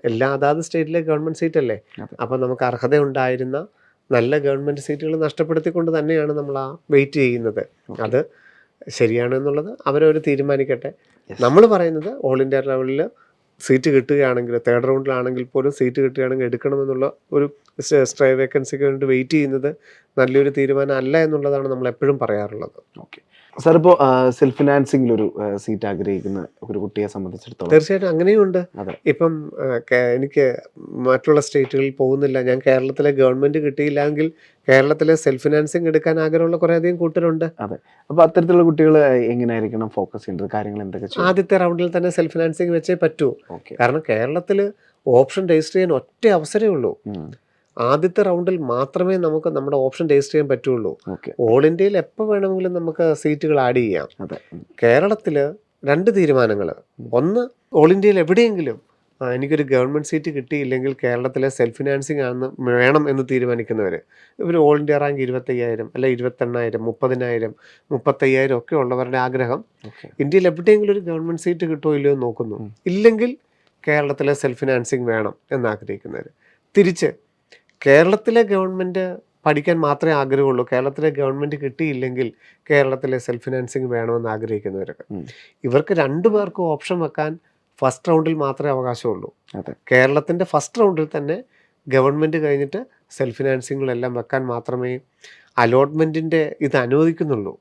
എല്ലാ അതാത് സ്റ്റേറ്റിലെ ഗവൺമെൻറ് സീറ്റല്ലേ. അപ്പം നമുക്ക് അർഹത ഉണ്ടായിരുന്ന നല്ല ഗവൺമെൻറ് സീറ്റുകൾ നഷ്ടപ്പെടുത്തിക്കൊണ്ട് തന്നെയാണ് നമ്മൾ ആ വെയിറ്റ് ചെയ്യുന്നത്. അത് ശരിയാണെന്നുള്ളത് അവരവർ തീരുമാനിക്കട്ടെ. നമ്മൾ പറയുന്നത് ഓൾ ഇന്ത്യ ലെവലിൽ സീറ്റ് കിട്ടുകയാണെങ്കിൽ, തേർഡ് റൗണ്ടിലാണെങ്കിൽ പോലും സീറ്റ് കിട്ടുകയാണെങ്കിൽ എടുക്കണമെന്നുള്ള ഒരു സ്ട്രേ വേക്കൻസിക്ക് വേണ്ടി വെയിറ്റ് ചെയ്യുന്നത് നല്ലൊരു തീരുമാനം അല്ല എന്നുള്ളതാണ് നമ്മൾ എപ്പോഴും പറയാറുള്ളത്. ഓക്കെ സാർ, ഇപ്പോൾ സെൽഫ് ഫിനാൻസിംഗിൽ ഒരു സീറ്റ് ആഗ്രഹിക്കുന്ന ഒരു കുട്ടിയെ സംബന്ധിച്ചിടത്തോളം തീർച്ചയായിട്ടും അങ്ങനെയും ഉണ്ട്. അതെ. ഇപ്പം എനിക്ക് മറ്റുള്ള സ്റ്റേറ്റുകളിൽ പോകുന്നില്ല, ഞാൻ കേരളത്തിലെ ഗവൺമെന്റ് കിട്ടിയില്ലെങ്കിൽ കേരളത്തിലെ സെൽഫ് ഫിനാൻസിങ് എടുക്കാൻ ആഗ്രഹമുള്ള കുറേയധികം കൂട്ടരുണ്ട്. അതെ. അപ്പോൾ അത്തരത്തിലുള്ള കുട്ടികൾ എങ്ങനെയായിരിക്കണം ഫോക്കസ് ചെയ്യേണ്ടത്, കാര്യങ്ങൾ എന്തൊക്കെ ചെയ്യും? ആദ്യത്തെ റൗണ്ടിൽ തന്നെ സെൽഫ് ഫിനാൻസിങ് വെച്ചേ പറ്റൂ. ഓക്കെ. കാരണം കേരളത്തിൽ ഓപ്ഷൻ രജിസ്റ്റർ ചെയ്യാൻ ഒറ്റ അവസരമേ ഉള്ളൂ. ആദ്യത്തെ റൗണ്ടിൽ മാത്രമേ നമുക്ക് നമ്മുടെ ഓപ്ഷൻ രജിസ്റ്റർ ചെയ്യാൻ പറ്റുള്ളൂ. ഓക്കെ. ഓൾ ഇന്ത്യയിൽ എപ്പോൾ വേണമെങ്കിലും നമുക്ക് സീറ്റുകൾ ആഡ് ചെയ്യാം. അതെ. കേരളത്തിൽ 2 തീരുമാനങ്ങൾ. ഒന്ന്, ഓൾ ഇന്ത്യയിൽ എവിടെയെങ്കിലും എനിക്കൊരു ഗവൺമെൻറ് സീറ്റ് കിട്ടിയില്ലെങ്കിൽ കേരളത്തിലെ സെൽഫ് ഫിനാൻസിങ് ആണെന്ന് വേണം എന്ന് തീരുമാനിക്കുന്നവർ, ഇവർ ഓൾ ഇന്ത്യ റാങ്ക് 25,000 അല്ലെ 28,000, 30,000, 35,000 ഒക്കെ ഉള്ളവരുടെ ആഗ്രഹം ഇന്ത്യയിൽ എവിടെയെങ്കിലും ഒരു ഗവൺമെൻറ് സീറ്റ് കിട്ടുമോ ഇല്ലയോ എന്ന് നോക്കുന്നു. ഇല്ലെങ്കിൽ കേരളത്തിലെ സെൽഫ് ഫിനാൻസിങ് വേണം എന്നാഗ്രഹിക്കുന്നവർ. തിരിച്ച് കേരളത്തിലെ ഗവൺമെൻറ് പഠിക്കാൻ മാത്രമേ ആഗ്രഹമുള്ളൂ, കേരളത്തിലെ ഗവൺമെൻറ് കിട്ടിയില്ലെങ്കിൽ കേരളത്തിലെ സെൽഫ് ഫിനാൻസിങ് വേണമെന്ന് ആഗ്രഹിക്കുന്നവരൊക്കെ. ഇവർക്ക് 2 പേർക്കും ഓപ്ഷൻ വെക്കാൻ ഫസ്റ്റ് റൗണ്ടിൽ മാത്രമേ അവകാശമുള്ളൂ. കേരളത്തിൻ്റെ ഫസ്റ്റ് റൗണ്ടിൽ തന്നെ ഗവൺമെൻറ് കഴിഞ്ഞിട്ട് സെൽഫ് ഫിനാൻസിങ്ങുകളെല്ലാം വെക്കാൻ മാത്രമേ അലോട്ട്മെൻറ്റിൻ്റെ ഇത് അനുവദിക്കുന്നുള്ളൂ.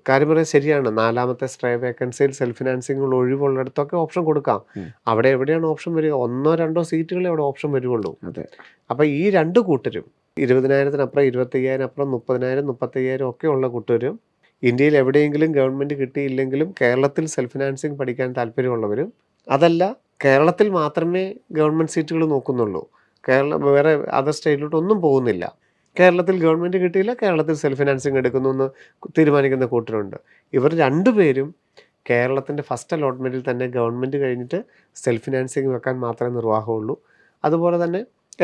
കാര്യം പറയാൻ ശരിയാണ്, 4ാമത്തെ സ്ട്രേ വേക്കൻസിയിൽ സെൽഫ് ഫിനാൻസിങ്ങുകൾ ഒഴിവുള്ളിടത്തൊക്കെ ഓപ്ഷൻ കൊടുക്കാം. അവിടെ എവിടെയാണ് ഓപ്ഷൻ വരിക? 1-2 സീറ്റുകളെ അവിടെ ഓപ്ഷൻ വരുവുള്ളൂ. അപ്പോൾ ഈ 2 കൂട്ടരും 20,000-അപ്പുറം, 25,000-അപ്പുറം, 30,000, 35,000 ഒക്കെ ഉള്ള കൂട്ടരും ഇന്ത്യയിൽ എവിടെയെങ്കിലും ഗവൺമെൻറ് കിട്ടിയില്ലെങ്കിലും കേരളത്തിൽ സെൽഫ് ഫിനാൻസിങ് പഠിക്കാൻ താല്പര്യമുള്ളവരും, അതല്ല കേരളത്തിൽ മാത്രമേ ഗവൺമെൻറ് സീറ്റുകൾ നോക്കുന്നുള്ളൂ, വേറെ അതർ സ്റ്റേറ്റിലോട്ടൊന്നും പോകുന്നില്ല, കേരളത്തിൽ ഗവൺമെൻറ് കിട്ടിയില്ല, കേരളത്തിൽ സെൽഫ് ഫിനാൻസിങ് എടുക്കുന്നു എന്ന് തീരുമാനിക്കുന്ന കൂട്ടരുണ്ട്. ഇവർ 2 പേരും കേരളത്തിൻ്റെ ഫസ്റ്റ് അലോട്ട്മെൻറ്റിൽ തന്നെ ഗവൺമെൻറ് കഴിഞ്ഞിട്ട് സെൽഫ് ഫിനാൻസിങ് വെക്കാൻ മാത്രമേ നിർവാഹമുള്ളൂ. അതുപോലെ തന്നെ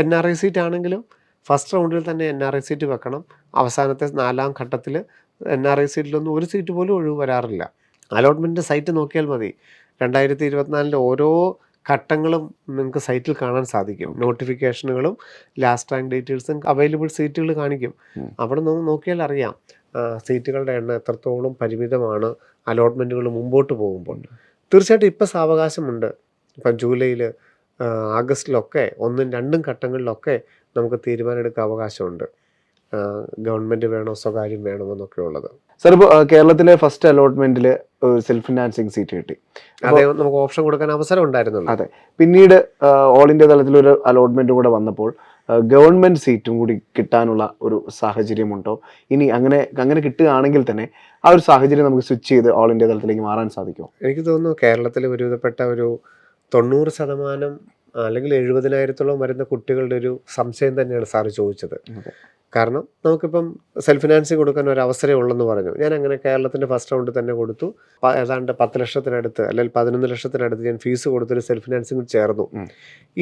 NRI സീറ്റ് ആണെങ്കിലും ഫസ്റ്റ് റൗണ്ടിൽ തന്നെ NRI സീറ്റ് വെക്കണം. അവസാനത്തെ 4ാം ഘട്ടത്തിൽ NRI സീറ്റിലൊന്നും ഒരു സീറ്റ് പോലും ഒഴിവ് വരാറില്ല. അലോട്ട്മെൻറ്റിൻ്റെ സൈറ്റ് നോക്കിയാൽ മതി, 2024 ഓരോ ഘട്ടങ്ങളും നിങ്ങൾക്ക് സൈറ്റിൽ കാണാൻ സാധിക്കും. നോട്ടിഫിക്കേഷനുകളും ലാസ്റ്റ് റാങ്ക് ഡീറ്റെയിൽസും അവൈലബിൾ സീറ്റുകൾ കാണിക്കും. അവിടെ നോക്കിയാൽ അറിയാം സീറ്റുകളുടെ എണ്ണം എത്രത്തോളം പരിമിതമാണ് അലോട്ട്മെൻറ്റുകൾ മുമ്പോട്ട് പോകുമ്പോൾ. തീർച്ചയായിട്ടും ഇപ്പോൾ സാവകാശമുണ്ട്. ഇപ്പം ജൂലൈയിൽ, ആഗസ്റ്റിലൊക്കെ 1ഉം 2ഉം ഘട്ടങ്ങളിലൊക്കെ നമുക്ക് തീരുമാനമെടുക്കാൻ അവകാശമുണ്ട്, ഗവൺമെൻറ് വേണോ സ്വകാര്യം വേണോ എന്നൊക്കെ ഉള്ളത്. സാർ, ഇപ്പോൾ കേരളത്തിലെ ഫസ്റ്റ് അലോട്ട്മെന്റിൽ സെൽഫ് ഫിനാൻസിങ് സീറ്റ് കിട്ടി, അതേ നമുക്ക് ഓപ്ഷൻ കൊടുക്കാൻ അവസരം ഉണ്ടായിരുന്നുള്ളൂ. അതെ. പിന്നീട് ഓൾ ഇന്ത്യ തലത്തിലൊരു അലോട്ട്മെന്റ് കൂടെ വന്നപ്പോൾ ഗവൺമെന്റ് സീറ്റും കൂടി കിട്ടാനുള്ള ഒരു സാഹചര്യമുണ്ടോ? ഇനി അങ്ങനെ കിട്ടുകയാണെങ്കിൽ തന്നെ ആ ഒരു സാഹചര്യം നമുക്ക് സ്വിച്ച് ചെയ്ത് ഓൾ ഇന്ത്യ തലത്തിലേക്ക് മാറാൻ സാധിക്കുമോ? എനിക്ക് തോന്നുന്നു കേരളത്തിൽ ഒരുവിധപ്പെട്ട ഒരു 90% അല്ലെങ്കിൽ 70,000-ഓളം വരുന്ന കുട്ടികളുടെ ഒരു സംശയം തന്നെയാണ് സാറ് ചോദിച്ചത്. കാരണം നമുക്കിപ്പം സെൽഫ് ഫിനാൻസിങ് കൊടുക്കാൻ ഒരു അവസരം ഉള്ളെന്ന് പറഞ്ഞു. ഞാൻ അങ്ങനെ കേരളത്തിൻ്റെ ഫസ്റ്റ് റൗണ്ടിൽ തന്നെ കൊടുത്തു. ഏതാണ്ട് 10 ലക്ഷത്തിനടുത്ത് അല്ലെങ്കിൽ 11 ലക്ഷത്തിനടുത്ത് ഞാൻ ഫീസ് കൊടുത്തൊരു സെൽഫ് ഫിനാൻസിങ് ചേർന്നു.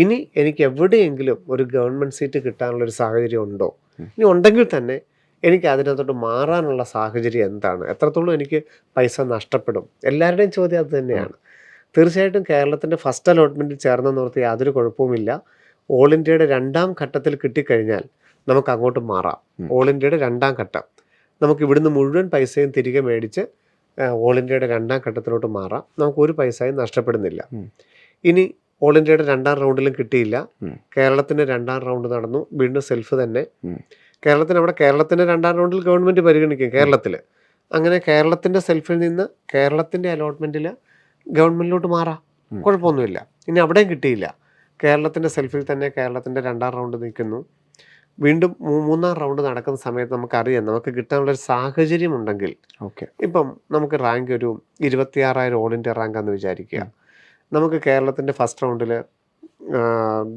ഇനി എനിക്ക് എവിടെയെങ്കിലും ഒരു ഗവൺമെൻറ് സീറ്റ് കിട്ടാനുള്ളൊരു സാഹചര്യം ഉണ്ടോ? ഇനി ഉണ്ടെങ്കിൽ തന്നെ എനിക്ക് അതിനകത്തോട്ട് മാറാനുള്ള സാഹചര്യം എന്താണ്? എത്രത്തോളം എനിക്ക് പൈസ നഷ്ടപ്പെടും? എല്ലാവരുടെയും ചോദ്യം അത് തന്നെയാണ്. തീർച്ചയായിട്ടും കേരളത്തിൻ്റെ ഫസ്റ്റ് അലോട്ട്മെൻറ്റിൽ ചേർന്നെന്നോർത്ത് യാതൊരു കുഴപ്പവുമില്ല. ഓൾ ഇന്ത്യയുടെ 2ാം ഘട്ടത്തിൽ കിട്ടിക്കഴിഞ്ഞാൽ നമുക്ക് അങ്ങോട്ട് മാറാം. ഓൾ ഇന്ത്യയുടെ 2ാം ഘട്ടം നമുക്ക് ഇവിടുന്ന് മുഴുവൻ പൈസയും തിരികെ മേടിച്ച് ഓൾ ഇന്ത്യയുടെ 2ാം ഘട്ടത്തിലോട്ട് മാറാം. നമുക്ക് ഒരു പൈസയും നഷ്ടപ്പെടുന്നില്ല. ഇനി ഓൾ ഇന്ത്യയുടെ 2ാം റൗണ്ടിലും കിട്ടിയില്ല, കേരളത്തിൻ്റെ 2ാം റൗണ്ട് നടന്നു, വീണ്ടും സെൽഫ് തന്നെ. കേരളത്തിൻ്റെ 2ാം റൗണ്ടിൽ ഗവൺമെൻറ് പരിഗണിക്കും കേരളത്തിൽ. അങ്ങനെ കേരളത്തിൻ്റെ സെൽഫിൽ നിന്ന് കേരളത്തിൻ്റെ അലോട്ട്മെൻറ്റിൽ ഗവൺമെൻറ്റിലോട്ട് മാറാം, കുഴപ്പമൊന്നുമില്ല. ഇനി അവിടെയും കിട്ടിയില്ല, കേരളത്തിൻ്റെ സെൽഫിൽ തന്നെ കേരളത്തിൻ്റെ 2ാം റൗണ്ട് നിൽക്കുന്നു. വീണ്ടും 3ാം റൗണ്ട് നടക്കുന്ന സമയത്ത് നമുക്കറിയാം നമുക്ക് കിട്ടാനുള്ളൊരു സാഹചര്യം ഉണ്ടെങ്കിൽ, ഇപ്പം നമുക്ക് റാങ്ക് ഒരു 26,000 ഓൾ ഇന്ത്യ റാങ്കാന്ന് വിചാരിക്കുക. നമുക്ക് കേരളത്തിൻ്റെ ഫസ്റ്റ് റൗണ്ടിൽ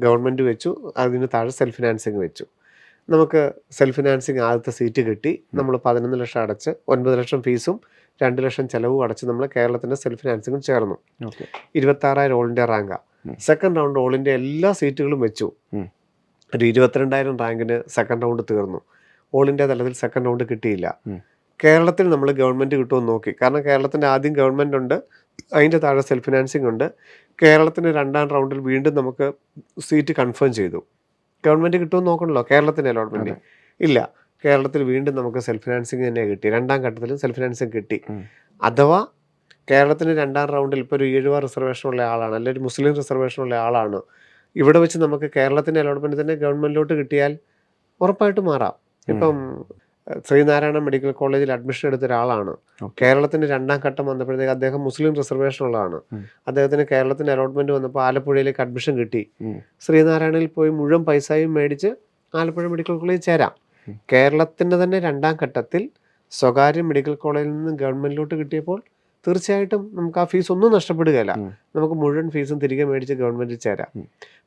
ഗവൺമെൻറ് വെച്ചു, അതിന് താഴെ സെൽഫ് ഫിനാൻസിങ് വെച്ചു. നമുക്ക് സെൽഫ് ഫിനാൻസിങ് ആദ്യത്തെ സീറ്റ് കിട്ടി, നമ്മൾ 11 ലക്ഷം അടച്ച് 9 ലക്ഷം ഫീസും 2 ലക്ഷം ചിലവും അടച്ച് നമ്മൾ കേരളത്തിൻ്റെ സെൽഫ് ഫിനാൻസിങ്ങും ചേർന്നു. 26,000 ഓൾ ഇന്ത്യ റാങ്കാണ്. സെക്കൻഡ് റൗണ്ട് ഓൾ ഇന്ത്യ എല്ലാ സീറ്റുകളും വെച്ചു. ഒരു 22,000 റാങ്കിന് സെക്കൻഡ് റൗണ്ട് തീർന്നു. ഓൾ ഇന്ത്യ തലത്തിൽ സെക്കൻഡ് റൗണ്ട് കിട്ടിയില്ല. കേരളത്തിൽ നമ്മൾ ഗവൺമെൻറ് കിട്ടുമെന്ന് നോക്കി. കാരണം കേരളത്തിൻ്റെ ആദ്യം ഗവൺമെൻറ് ഉണ്ട്, അതിൻ്റെ താഴെ സെൽഫ് ഫിനാൻസിങ് ഉണ്ട്. കേരളത്തിൻ്റെ 2ാം റൗണ്ടിൽ വീണ്ടും നമുക്ക് സീറ്റ് കൺഫേം ചെയ്തു. ഗവൺമെൻറ് കിട്ടുമെന്ന് നോക്കണല്ലോ, കേരളത്തിൻ്റെ അലോട്ട്മെൻറ്റ് ഇല്ല. കേരളത്തിൽ വീണ്ടും നമുക്ക് സെൽഫ് ഫിനാൻസിങ് തന്നെ കിട്ടി, 2ാം ഘട്ടത്തിലും സെൽഫ് ഫിനാൻസിങ് കിട്ടി. അഥവാ കേരളത്തിന് 2ാം റൗണ്ടിൽ ഇപ്പോൾ ഒരു ഈഴവ റിസർവേഷനുള്ള ആളാണ്, അല്ലെങ്കിൽ ഒരു മുസ്ലിം റിസർവേഷനുള്ള ആളാണ്, ഇവിടെ വെച്ച് നമുക്ക് കേരളത്തിൻ്റെ അലോട്ട്മെൻറ്റ് തന്നെ ഗവൺമെൻറ്റിലോട്ട് കിട്ടിയാൽ ഉറപ്പായിട്ട് മാറാം. ഇപ്പം ശ്രീനാരായണ മെഡിക്കൽ കോളേജിൽ അഡ്മിഷൻ എടുത്ത ഒരാളാണ്, കേരളത്തിൻ്റെ 2ാം ഘട്ടം വന്നപ്പോഴത്തേക്ക് അദ്ദേഹം മുസ്ലിം റിസർവേഷനുള്ളതാണ്, അദ്ദേഹത്തിന് കേരളത്തിൻ്റെ അലോട്ട്മെൻറ്റ് വന്നപ്പോൾ ആലപ്പുഴയിലേക്ക് അഡ്മിഷൻ കിട്ടി. ശ്രീനാരായണയിൽ പോയി മുഴുവൻ പൈസയും മേടിച്ച് ആലപ്പുഴ മെഡിക്കൽ കോളേജിൽ ചേരാം. കേരളത്തിൻ്റെ തന്നെ 2ാം ഘട്ടത്തിൽ സ്വകാര്യ മെഡിക്കൽ കോളേജിൽ നിന്ന് ഗവൺമെൻറ്റിലോട്ട് കിട്ടിയപ്പോൾ തീർച്ചയായിട്ടും നമുക്ക് ആ ഫീസ് ഒന്നും നഷ്ടപ്പെടുകയില്ല, നമുക്ക് മുഴുവൻ ഫീസും തിരികെ മേടിച്ച് ഗവൺമെൻറ്റിൽ ചേരാം.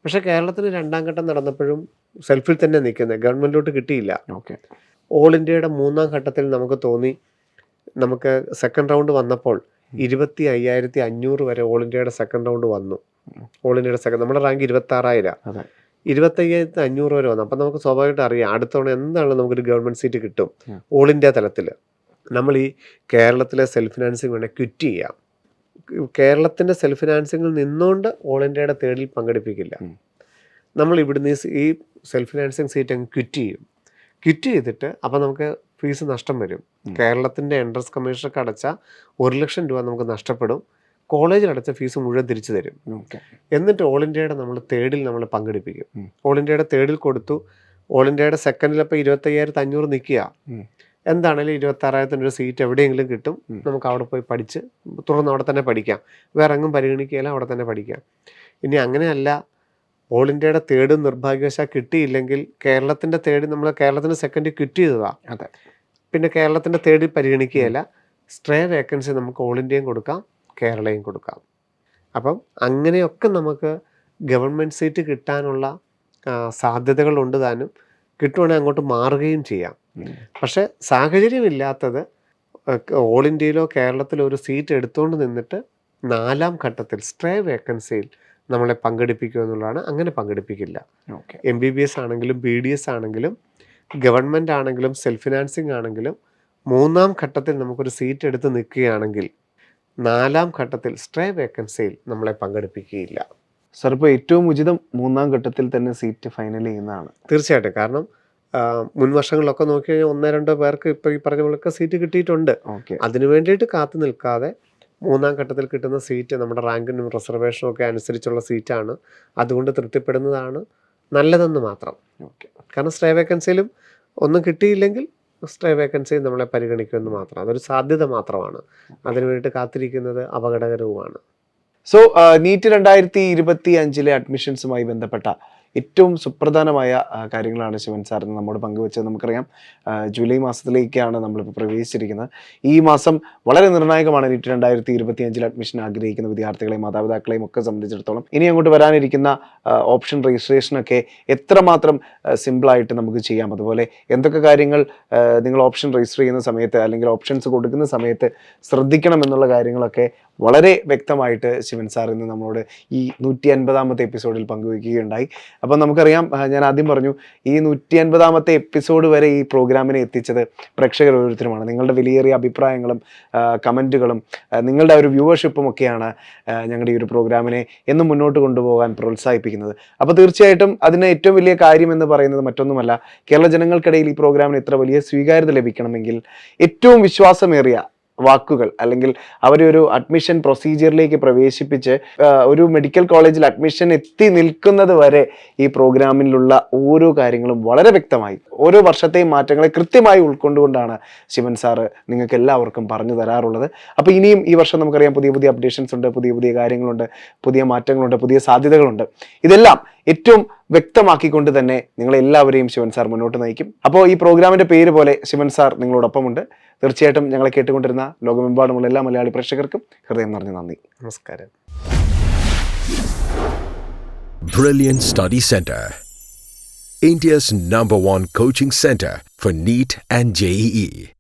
പക്ഷേ കേരളത്തിന് 2ാം ഘട്ടം നടന്നപ്പോഴും സെൽഫിൽ തന്നെ നിൽക്കുന്നത്, ഗവൺമെൻറ്റിലോട്ട് കിട്ടിയില്ല. ഓൾ ഇന്ത്യയുടെ 3ാം ഘട്ടത്തിൽ നമുക്ക് തോന്നി, നമുക്ക് സെക്കൻഡ് റൗണ്ട് വന്നപ്പോൾ 25,500 വരെ ഓൾ ഇന്ത്യയുടെ സെക്കൻഡ് റൗണ്ട് വന്നു. ഓൾ ഇന്ത്യയുടെ സെക്കൻഡ്, നമ്മുടെ റാങ്ക് 26,000, 25,500 വരെ വന്നു. അപ്പം നമുക്ക് സ്വാഭാവികമായിട്ട് അറിയാം അടുത്ത തവണ എന്താണെങ്കിലും നമുക്കൊരു ഗവൺമെൻറ് സീറ്റ് കിട്ടും. ഓൾ ഇന്ത്യ തലത്തിൽ നമ്മൾ ഈ കേരളത്തിലെ സെൽഫ് ഫിനാൻസിങ് വേണേൽ ക്വിറ്റ് ചെയ്യാം. കേരളത്തിൻ്റെ സെൽഫ് ഫിനാൻസിങ്ങിൽ നിന്നുകൊണ്ട് ഓൾ ഇന്ത്യയുടെ തേർഡിൽ പങ്കെടുപ്പിക്കില്ല. നമ്മൾ ഇവിടുന്ന് ഈ സെൽഫ് ഫിനാൻസിങ് സീറ്റ് അങ്ങ് ക്വിറ്റ് ചെയ്തിട്ട് അപ്പോൾ നമുക്ക് ഫീസ് നഷ്ടം വരും. കേരളത്തിൻ്റെ എൻട്രൻസ് കമ്മീഷണർക്ക് അടച്ച 1 ലക്ഷം രൂപ നമുക്ക് നഷ്ടപ്പെടും. കോളേജിൽ അടച്ച ഫീസ് മുഴുവൻ തിരിച്ചു തരും. എന്നിട്ട് ഓൾ ഇന്ത്യയുടെ നമ്മൾ തേർഡിൽ നമ്മൾ പങ്കെടുപ്പിക്കും. ഓൾ ഇന്ത്യയുടെ തേർഡിൽ കൊടുത്തു, ഓൾ ഇന്ത്യയുടെ സെക്കൻഡിലപ്പോൾ 25,500 നിൽക്കുക. എന്താണെങ്കിലും 26,000 ഒരു സീറ്റ് എവിടെയെങ്കിലും കിട്ടും, നമുക്ക് അവിടെ പോയി പഠിച്ച് തുടർന്ന് അവിടെ തന്നെ പഠിക്കാം, വേറെ എങ്ങും പരിഗണിക്കുകയില്ല, അവിടെ തന്നെ പഠിക്കാം. ഇനി അങ്ങനെയല്ല, ഓൾ ഇന്ത്യയുടെ തേർഡ് നിർഭാഗ്യവശാൽ കിട്ടിയില്ലെങ്കിൽ കേരളത്തിൻ്റെ തേർഡ്, നമ്മൾ കേരളത്തിൻ്റെ സെക്കൻഡ് ക്വിറ്റ് ചെയ്തതാണ്, പിന്നെ കേരളത്തിൻ്റെ തേർഡിൽ പരിഗണിക്കുകയില്ല. സ്ട്രേ വേക്കൻസി നമുക്ക് ഓൾ ഇന്ത്യയും കൊടുക്കാം, കേരളയും കൊടുക്കാം. അപ്പം അങ്ങനെയൊക്കെ നമുക്ക് ഗവൺമെൻറ് സീറ്റ് കിട്ടാനുള്ള സാധ്യതകളുണ്ട് താനും. കിട്ടുവാണെങ്കിൽ അങ്ങോട്ട് മാറുകയും ചെയ്യാം. പക്ഷേ സാഹചര്യമില്ലാത്തത് ഓൾ ഇന്ത്യയിലോ കേരളത്തിലോ ഒരു സീറ്റ് എടുത്തുകൊണ്ട് നിന്നിട്ട് 4ാം ഘട്ടത്തിൽ സ്ട്രേ വേക്കൻസിയിൽ നമ്മളെ പങ്കെടുപ്പിക്കുക എന്നുള്ളതാണ്. അങ്ങനെ പങ്കെടുപ്പിക്കില്ല. MBBS ആണെങ്കിലും BDS ആണെങ്കിലും ഗവൺമെൻറ് ആണെങ്കിലും സെൽഫ് ഫിനാൻസിങ് ആണെങ്കിലും 3ാം ഘട്ടത്തിൽ നമുക്കൊരു സീറ്റ് എടുത്ത് നിൽക്കുകയാണെങ്കിൽ 4ാം ഘട്ടത്തിൽ സ്ട്രേ വേക്കൻസിയിൽ നമ്മളെ പങ്കെടുപ്പിക്കുകയില്ല. സർ, ഇപ്പോൾ ഏറ്റവും ഉചിതം 3ാം ഘട്ടത്തിൽ തന്നെ സീറ്റ് ഫൈനൽ ചെയ്യുന്നതാണ്. തീർച്ചയായിട്ടും. കാരണം മുൻ വർഷങ്ങളിലൊക്കെ നോക്കി കഴിഞ്ഞാൽ 1-2 പേർക്ക് ഇപ്പോൾ ഈ പറഞ്ഞ പോലൊക്കെ സീറ്റ് കിട്ടിയിട്ടുണ്ട്. അതിനു വേണ്ടിയിട്ട് കാത്തു നിൽക്കാതെ 3ാം ഘട്ടത്തിൽ കിട്ടുന്ന സീറ്റ് നമ്മുടെ റാങ്കിനും റിസർവേഷനും ഒക്കെ അനുസരിച്ചുള്ള സീറ്റാണ്, അതുകൊണ്ട് തൃപ്തിപ്പെടുന്നതാണ് നല്ലതെന്ന് മാത്രം. കാരണം സ്ട്രേ വേക്കൻസിയിലും ഒന്നും കിട്ടിയില്ലെങ്കിൽ സ്ട്രേ വേക്കൻസി നമ്മളെ പരിഗണിക്കുമെന്ന് മാത്രം. അതൊരു സാധ്യത മാത്രമാണ്. അതിനു വേണ്ടിയിട്ട് കാത്തിരിക്കുന്നത് അപകടകരവുമാണ്. സോ നീറ്റ് 2025 അഡ്മിഷൻസുമായി ബന്ധപ്പെട്ട ഏറ്റവും സുപ്രധാനമായ കാര്യങ്ങളാണ് ശിവൻ സാർ നമ്മോട് പങ്കുവെച്ചത്. നമുക്കറിയാം ജൂലൈ മാസത്തിലേക്കാണ് നമ്മളിപ്പോൾ പ്രവേശിച്ചിരിക്കുന്നത്. ഈ മാസം വളരെ നിർണായകമാണ് നീറ്റ് 2025 അഡ്മിഷൻ ആഗ്രഹിക്കുന്ന വിദ്യാർത്ഥികളെയും മാതാപിതാക്കളെയും ഒക്കെ സംബന്ധിച്ചിടത്തോളം. ഇനി അങ്ങോട്ട് വരാനിരിക്കുന്ന ഓപ്ഷൻ രജിസ്ട്രേഷനൊക്കെ എത്രമാത്രം സിമ്പിളായിട്ട് നമുക്ക് ചെയ്യാം, അതുപോലെ എന്തൊക്കെ കാര്യങ്ങൾ നിങ്ങൾ ഓപ്ഷൻ രജിസ്റ്റർ ചെയ്യുന്ന സമയത്ത് അല്ലെങ്കിൽ ഓപ്ഷൻസ് കൊടുക്കുന്ന സമയത്ത് ശ്രദ്ധിക്കണം എന്നുള്ള കാര്യങ്ങളൊക്കെ വളരെ വ്യക്തമായിട്ട് ശിവൻ സാർ ഇന്ന് നമ്മളോട് ഈ 150ാമത്തെ എപ്പിസോഡിൽ പങ്കുവയ്ക്കുകയുണ്ടായി. അപ്പം നമുക്കറിയാം, ഞാൻ ആദ്യം പറഞ്ഞു, ഈ 150ാമത്തെ എപ്പിസോഡ് വരെ ഈ പ്രോഗ്രാമിനെ എത്തിച്ചത് പ്രേക്ഷകർ ഓരോരുത്തരുമാണ്. നിങ്ങളുടെ വിലയേറിയ അഭിപ്രായങ്ങളും കമൻറ്റുകളും നിങ്ങളുടെ ഒരു വ്യൂവർഷിപ്പും ഒക്കെയാണ് ഞങ്ങളുടെ ഈ ഒരു പ്രോഗ്രാമിനെ എന്നും മുന്നോട്ട് കൊണ്ടുപോകാൻ പ്രോത്സാഹിപ്പിക്കുന്നത്. അപ്പോൾ തീർച്ചയായിട്ടും അതിന് ഏറ്റവും വലിയ കാര്യം എന്ന് പറയുന്നത് മറ്റൊന്നുമല്ല, കേരള ജനങ്ങൾക്കിടയിൽ ഈ പ്രോഗ്രാമിന് ഇത്ര വലിയ സ്വീകാര്യത ലഭിക്കണമെങ്കിൽ ഏറ്റവും വിശ്വാസമേറിയ വാക്കുകൾ അല്ലെങ്കിൽ അവരെ ഒരു അഡ്മിഷൻ പ്രൊസീജിയറിലേക്ക് പ്രവേശിപ്പിച്ച് ഒരു മെഡിക്കൽ കോളേജിൽ അഡ്മിഷൻ എത്തി നിൽക്കുന്നത് വരെ ഈ പ്രോഗ്രാമിലുള്ള ഓരോ കാര്യങ്ങളും വളരെ വ്യക്തമായി ഓരോ വർഷത്തെയും മാറ്റങ്ങളെ കൃത്യമായി ഉൾക്കൊണ്ടുകൊണ്ടാണ് ശിവൻ സാറ് നിങ്ങൾക്ക് എല്ലാവർക്കും പറഞ്ഞു തരാറുള്ളത്. അപ്പോൾ ഇനിയും ഈ വർഷം നമുക്കറിയാം പുതിയ പുതിയ അപ്ഡേഷൻസ് ഉണ്ട്, പുതിയ പുതിയ കാര്യങ്ങളുണ്ട്, പുതിയ മാറ്റങ്ങളുണ്ട്, പുതിയ സാധ്യതകളുണ്ട്. ഇതെല്ലാം ഏറ്റവും വ്യക്തമാക്കിക്കൊണ്ട് തന്നെ നിങ്ങളെല്ലാവരെയും ശിവൻ സാർ മുന്നോട്ട് നയിക്കും. അപ്പോൾ ഈ പ്രോഗ്രാമിൻ്റെ പേര് പോലെ ശിവൻ സാർ നിങ്ങളോടൊപ്പമുണ്ട്. തീർച്ചയായിട്ടും ഞങ്ങളെ കേട്ടുകൊണ്ടിരുന്ന ലോകമെമ്പാടുമുള്ള എല്ലാ മലയാളി പ്രേക്ഷകർക്കും ഹൃദയം നിറഞ്ഞ നന്ദി. നമസ്കാരം. Brilliant Study Center, India's #1 coaching center for NEET and JEE.